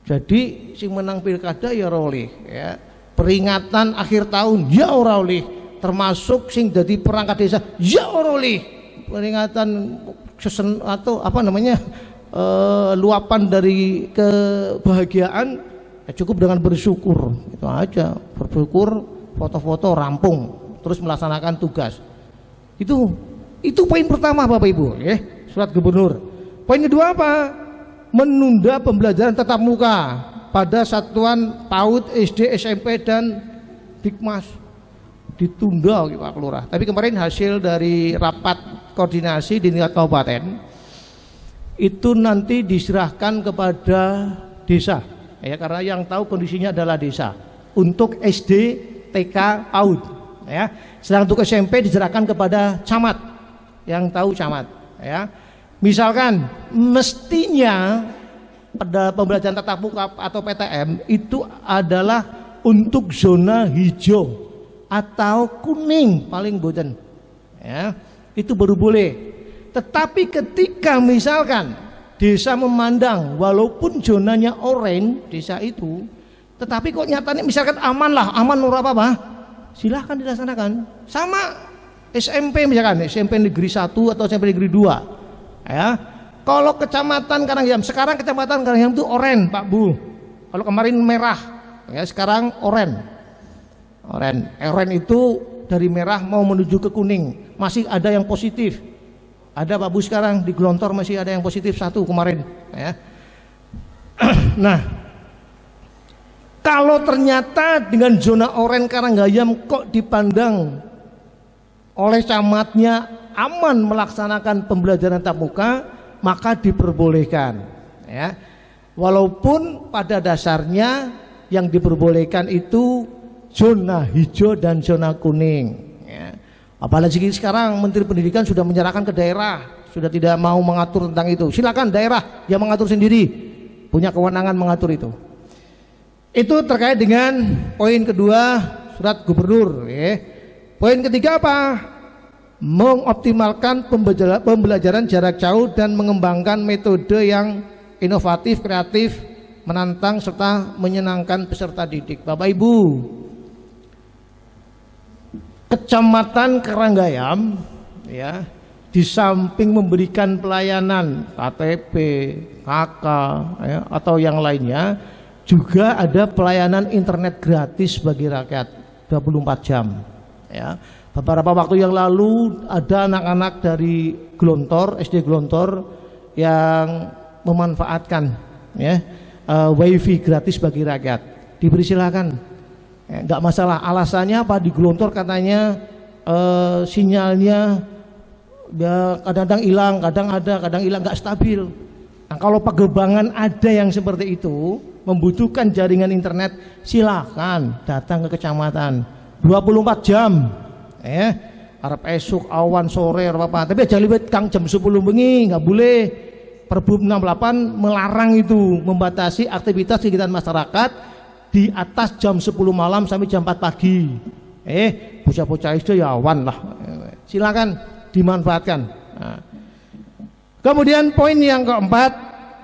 Jadi si menang pilkada ya ora oleh ya. Peringatan akhir tahun ya ora oleh, termasuk sing dadi perangkat desa ya ora oleh. Peringatan atau apa namanya luapan dari kebahagiaan ya cukup dengan bersyukur, itu aja. Bersyukur, foto-foto, rampung, terus melaksanakan tugas. Itu poin pertama Bapak Ibu ya, surat gubernur. Poin kedua apa? Menunda pembelajaran tatap muka pada satuan PAUD, SD, SMP dan Dikmas. Ditunda Pak Lurah. Tapi kemarin hasil dari rapat koordinasi di tingkat kabupaten itu nanti diserahkan kepada desa ya, karena yang tahu kondisinya adalah desa untuk SD, TK, PAUD ya. Sedang untuk SMP diserahkan kepada camat, yang tahu camat ya. Misalkan mestinya pada pembelajaran tatap muka atau PTM itu adalah untuk zona hijau atau kuning paling boten ya, itu baru boleh. Tetapi ketika misalkan desa memandang walaupun zonanya oranye desa itu, tetapi kok nyatanya misalkan aman ora apa-apa, silahkan dilaksanakan. Sama SMP misalkan SMP negeri 1 atau SMP negeri 2 ya. Kalau kecamatan Karanggayam, sekarang kecamatan Karanggayam itu oranye Pak Bu. Kalau kemarin merah ya, sekarang oranye. Oranye itu dari merah mau menuju ke kuning, masih ada yang positif. Ada Pak Bu sekarang di Glontor masih ada yang positif 1 kemarin ya. Nah, kalau ternyata dengan zona oranye Karanggayam kok dipandang oleh camatnya aman melaksanakan pembelajaran tatap muka, maka diperbolehkan ya. Walaupun pada dasarnya yang diperbolehkan itu zona hijau dan zona kuning ya. Apalagi sekarang Menteri Pendidikan sudah menyerahkan ke daerah, sudah tidak mau mengatur tentang itu. Silakan daerah yang mengatur sendiri, punya kewenangan mengatur itu. Itu terkait dengan poin kedua surat gubernur ya. Poin ketiga apa? Mengoptimalkan pembelajaran jarak jauh dan mengembangkan metode yang inovatif, kreatif, menantang serta menyenangkan peserta didik. Bapak Ibu, Kecamatan Karanggayam ya, di samping memberikan pelayanan KTP, KK, ya, atau yang lainnya, juga ada pelayanan internet gratis bagi rakyat 24 jam. Ya. Beberapa waktu yang lalu ada anak-anak dari Glontor, SD Glontor yang memanfaatkan ya, wifi gratis bagi rakyat. Diberi silakan, ya, nggak masalah. Alasannya apa? Di Glontor katanya sinyalnya ya kadang-kadang hilang, kadang ada, kadang hilang, nggak stabil. Nah, kalau Pagebangan ada yang seperti itu, membutuhkan jaringan internet, silahkan datang ke kecamatan 24 jam. Arep esuk, awan, sore, apa. Tapi aja liwat kang jam 10 bengi, nggak boleh. Perbup 68 melarang itu, membatasi aktivitas kegiatan masyarakat di atas jam 10 malam sampai jam 4 pagi. Bocah-bocah itu ya awan lah. Silakan dimanfaatkan. Nah. Kemudian poin yang keempat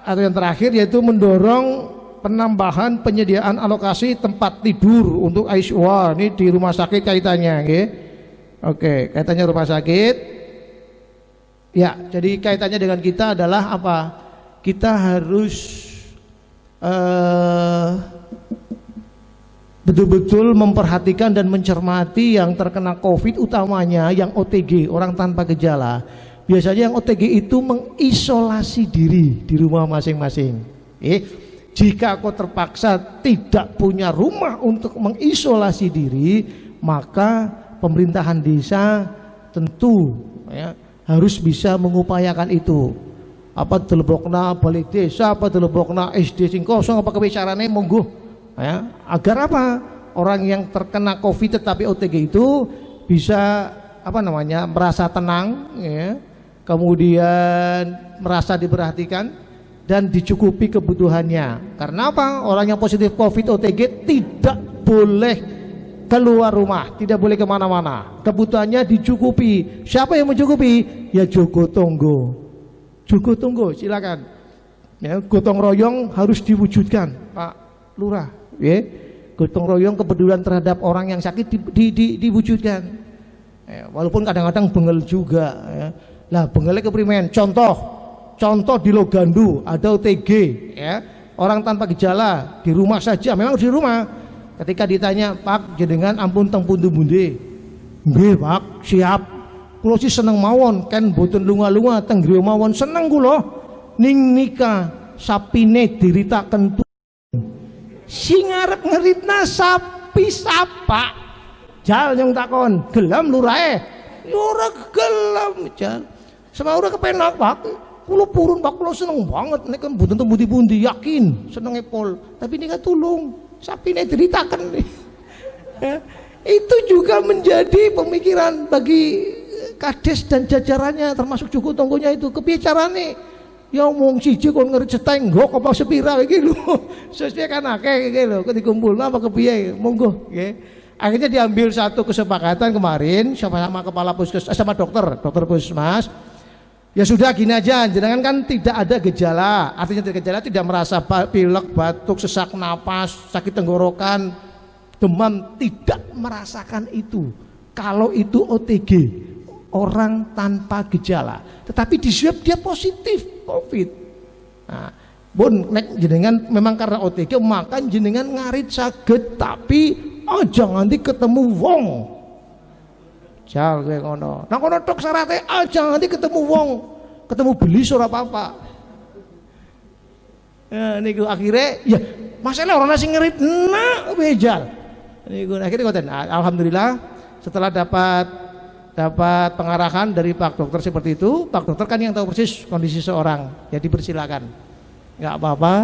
atau yang terakhir yaitu mendorong penambahan penyediaan alokasi tempat tidur untuk ICU. Ini di rumah sakit kaitannya, okay? Oke, kaitannya rumah sakit. Ya, jadi kaitannya dengan kita adalah apa? Kita harus betul-betul memperhatikan dan mencermati yang terkena COVID, utamanya yang OTG, orang tanpa gejala. Biasanya yang OTG itu mengisolasi diri di rumah masing-masing. Jika kau terpaksa tidak punya rumah untuk mengisolasi diri, maka pemerintahan desa tentu ya, harus bisa mengupayakan itu. Apa telebokna balik desa, apa telebokna SD sing kosong, apa kebicarane monggo ya, agar apa? Orang yang terkena COVID tetapi OTG itu bisa apa namanya, merasa tenang ya, kemudian merasa diperhatikan dan dicukupi kebutuhannya. Karena apa? Orang yang positif COVID OTG tidak boleh keluar rumah, tidak boleh kemana-mana. Kebutuhannya dicukupi. Siapa yang mencukupi? Ya Jogo Tonggo. Jogo Tonggo, silakan. Ya, gotong royong harus diwujudkan, Pak Lurah. Ya, gotong royong kepedulian terhadap orang yang sakit diwujudkan. Ya, walaupun kadang-kadang bengel juga. Ya. Lah bengelnya keprimen. Contoh di Logandu ada OTG, ya, orang tanpa gejala di rumah saja, memang di rumah. Ketika ditanya, Pak jenengan ampun teng pundi bundi, nggih Pak siap. Kulo sih seneng mawon, kan boten lunga-lunga teng griya mawon, seneng kulo. Ning nika sapine diritaken sing arep ngeritna sapi sapa? Jal yang takon, gelam lurae. Ya ora gelam, Jal. Semua kepenak Pak. Kulo purun Pak, kulo seneng banget nek kan mboten teng pundi-pundi, yakin senenge pol. Tapi nika tulung sapine diritaken. Itu juga menjadi pemikiran bagi Kades dan jajarannya, termasuk Jogo Tonggonya itu. Kepiye carane? Ya mung siji kon ngerit setenggok apa sepira iki lho. Sesuai kan akeh iki lho, kok dikumpulno apa kepiye? Monggo nggih. Akhirnya diambil satu kesepakatan kemarin sama kepala puskesmas, sama dokter puskesmas. Ya sudah gini aja, jenengan kan tidak ada gejala, artinya tidak gejala, tidak merasa pilek, batuk, sesak napas, sakit tenggorokan, demam, tidak merasakan itu. Kalau itu OTG, orang tanpa gejala, tetapi di swab dia positif COVID. Nah, Bun, nek jenengan memang karena OTG, maka jenengan ngarit saged, tapi aja nganti ketemu wong. Jal kowe ngono. Nang kono tok syaraté aja nganti ketemu wong, ketemu belis ora apa-apa. Ya niku akhirnya ya masalah orang sing ngerit nak bejal. Niku akhirnya ngoten. Alhamdulillah setelah dapat pengarahan dari Pak Dokter seperti itu, Pak Dokter kan yang tahu persis kondisi seorang. Jadi persilakan. Enggak apa-apa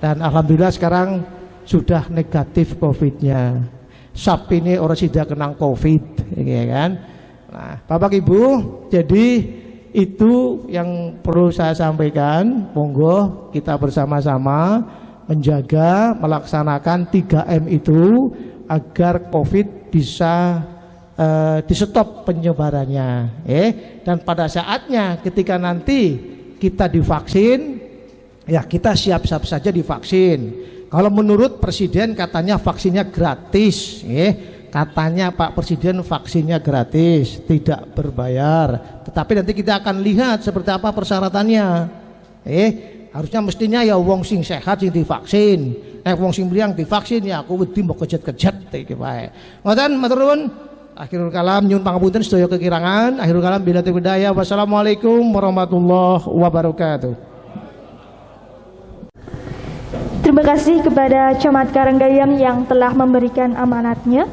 dan alhamdulillah sekarang sudah negatif COVID-nya. Sapi ini orang sudah kena COVID, ya kan? Nah, Bapak Ibu, jadi itu yang perlu saya sampaikan. Monggo kita bersama-sama menjaga, melaksanakan 3M itu agar COVID bisa di-stop penyebarannya. Dan pada saatnya ketika nanti kita divaksin, ya kita siap-siap saja divaksin. Kalau menurut Presiden katanya vaksinnya gratis, katanya Pak Presiden vaksinnya gratis, tidak berbayar. Tetapi nanti kita akan lihat seperti apa persyaratannya. Harusnya mestinya ya wong sing sehat sing divaksin. Wong sing mriyang divaksin ya aku wedi mbok kejet-kejet iki wae. Ngoten matur nuwun. Akhirul kalam nyuwun pangapunten sedaya kekirangan. Akhirul kalam bila tibdaya. Wassalamualaikum warahmatullahi wabarakatuh. Terima kasih kepada Camat Karanggayam yang telah memberikan amanatnya.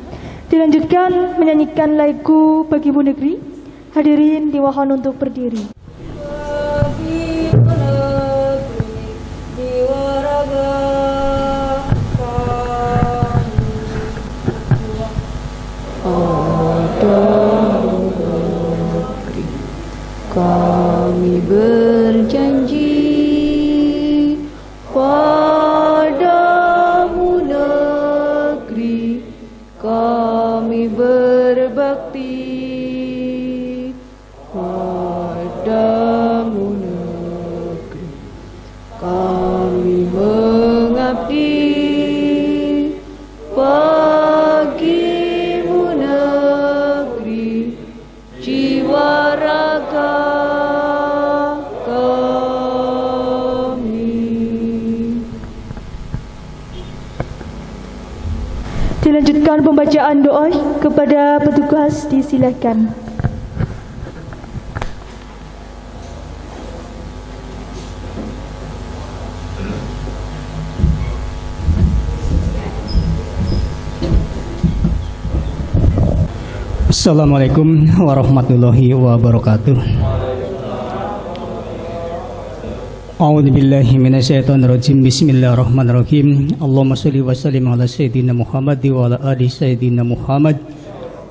Dilanjutkan menyanyikan lagu Bagimu Negeri. Hadirin dimohon untuk berdiri. Bagimu negeri, jiwa raga Kami berjanji padamu negeri, kami berbakti padamu negeri, kami mengabdi bagimu negeri, jiwa raga kami. Dilanjutkan pembacaan doa kepada petugas, disilakan. Assalamualaikum warahmatullahi wabarakatuh. A'udzu billahi minasyaitonir rajim. Bismillahirrahmanirrahim. Allahumma shalli wa sallim ala sayyidina Muhammad wa ala ali sayyidina Muhammad.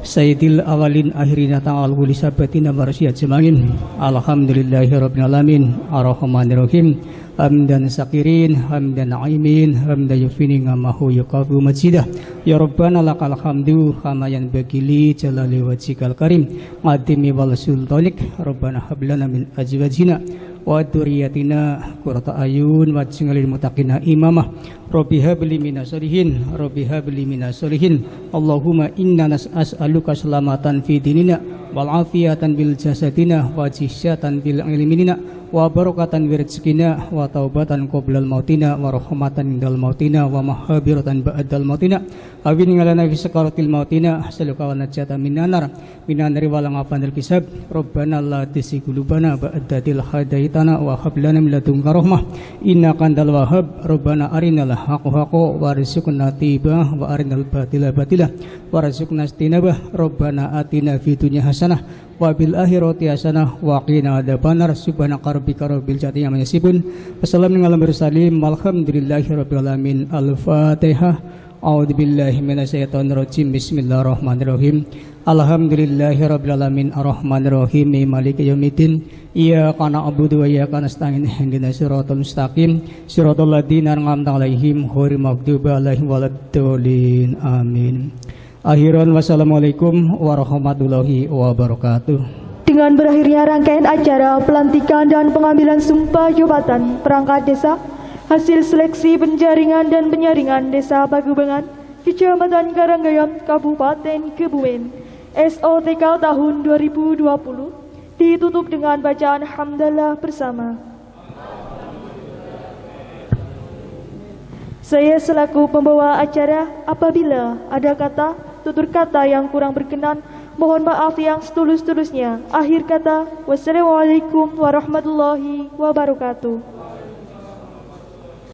Sayyidil awalin akhirina ta'al wa li sabatina barasiyat jemangin. Alhamdulillahirabbil alamin. Arrahmanirrahim. Hamdan sakirin, hamdan na'imin, hamdan yufini ngamahu yukafu majidah. Ya Rabbana lakal hamdu hamayan bagili jalali wajikal karim ngadimi wal sultanik. Rabbana hablana min azwajina wa duriyatina qurrata ayun waj'alil muttaqina imamah. Rabbi habli minas solihin, Rabbi habli minas solihin. Allahumma inna nas'aluka selamatan fi dinina wal afiyatan bil jasadina wa jihsyatan bil ilminina wa barakatan bi rizqina wa taubatan qoblal mautina wa rahmatan indal mautina wa mahabiratan ba'dal mautina awin ngalana fi sakaratil mautina saluka wa najata minan nari wal ngafandil kisab. Rabbana la tisi qulubana ba'dadil hadaitana wa hab lana min ladunka rahmah innaka antal wahhab. Rabbana arinal haqqa warzuqna tibah wa arinal batila batila warzuqna istinabah. Rabbana atina fid dunya hasanah wa bil akhirati hasanah wa qina adzabannar. Subhanaka rabbika rabbil izzati amma yasifun. Wassalamu ala mursalin walhamdulillahi rabbil alamin. Al-Fatihah. A'udzu billahi minasyaitonir rajim. Bismillahirrahmanirrahim. Alhamdulillahi rabbil alamin arrahmanir rahim maliki yaumiddin. Iyyaka na'budu wa iyyaka nasta'in ihdinas siratal mustaqim siratal ladzina an'amta 'alaihim ghairil maghdubi 'alaihim waladdallin. Amin. Akhiran wassalamualaikum warahmatullahi wabarakatuh. Dengan berakhirnya rangkaian acara pelantikan dan pengambilan sumpah jabatan perangkat desa hasil seleksi penjaringan dan penyaringan Desa Pagebangan, Kecamatan Karanggayam, Kabupaten Kebumen, SOTK tahun 2020 ditutup dengan bacaan hamdalah bersama. Saya selaku pembawa acara, apabila ada kata, tutur kata yang kurang berkenan, mohon maaf yang setulus-tulusnya. Akhir kata, wassalamualaikum warahmatullahi wabarakatuh.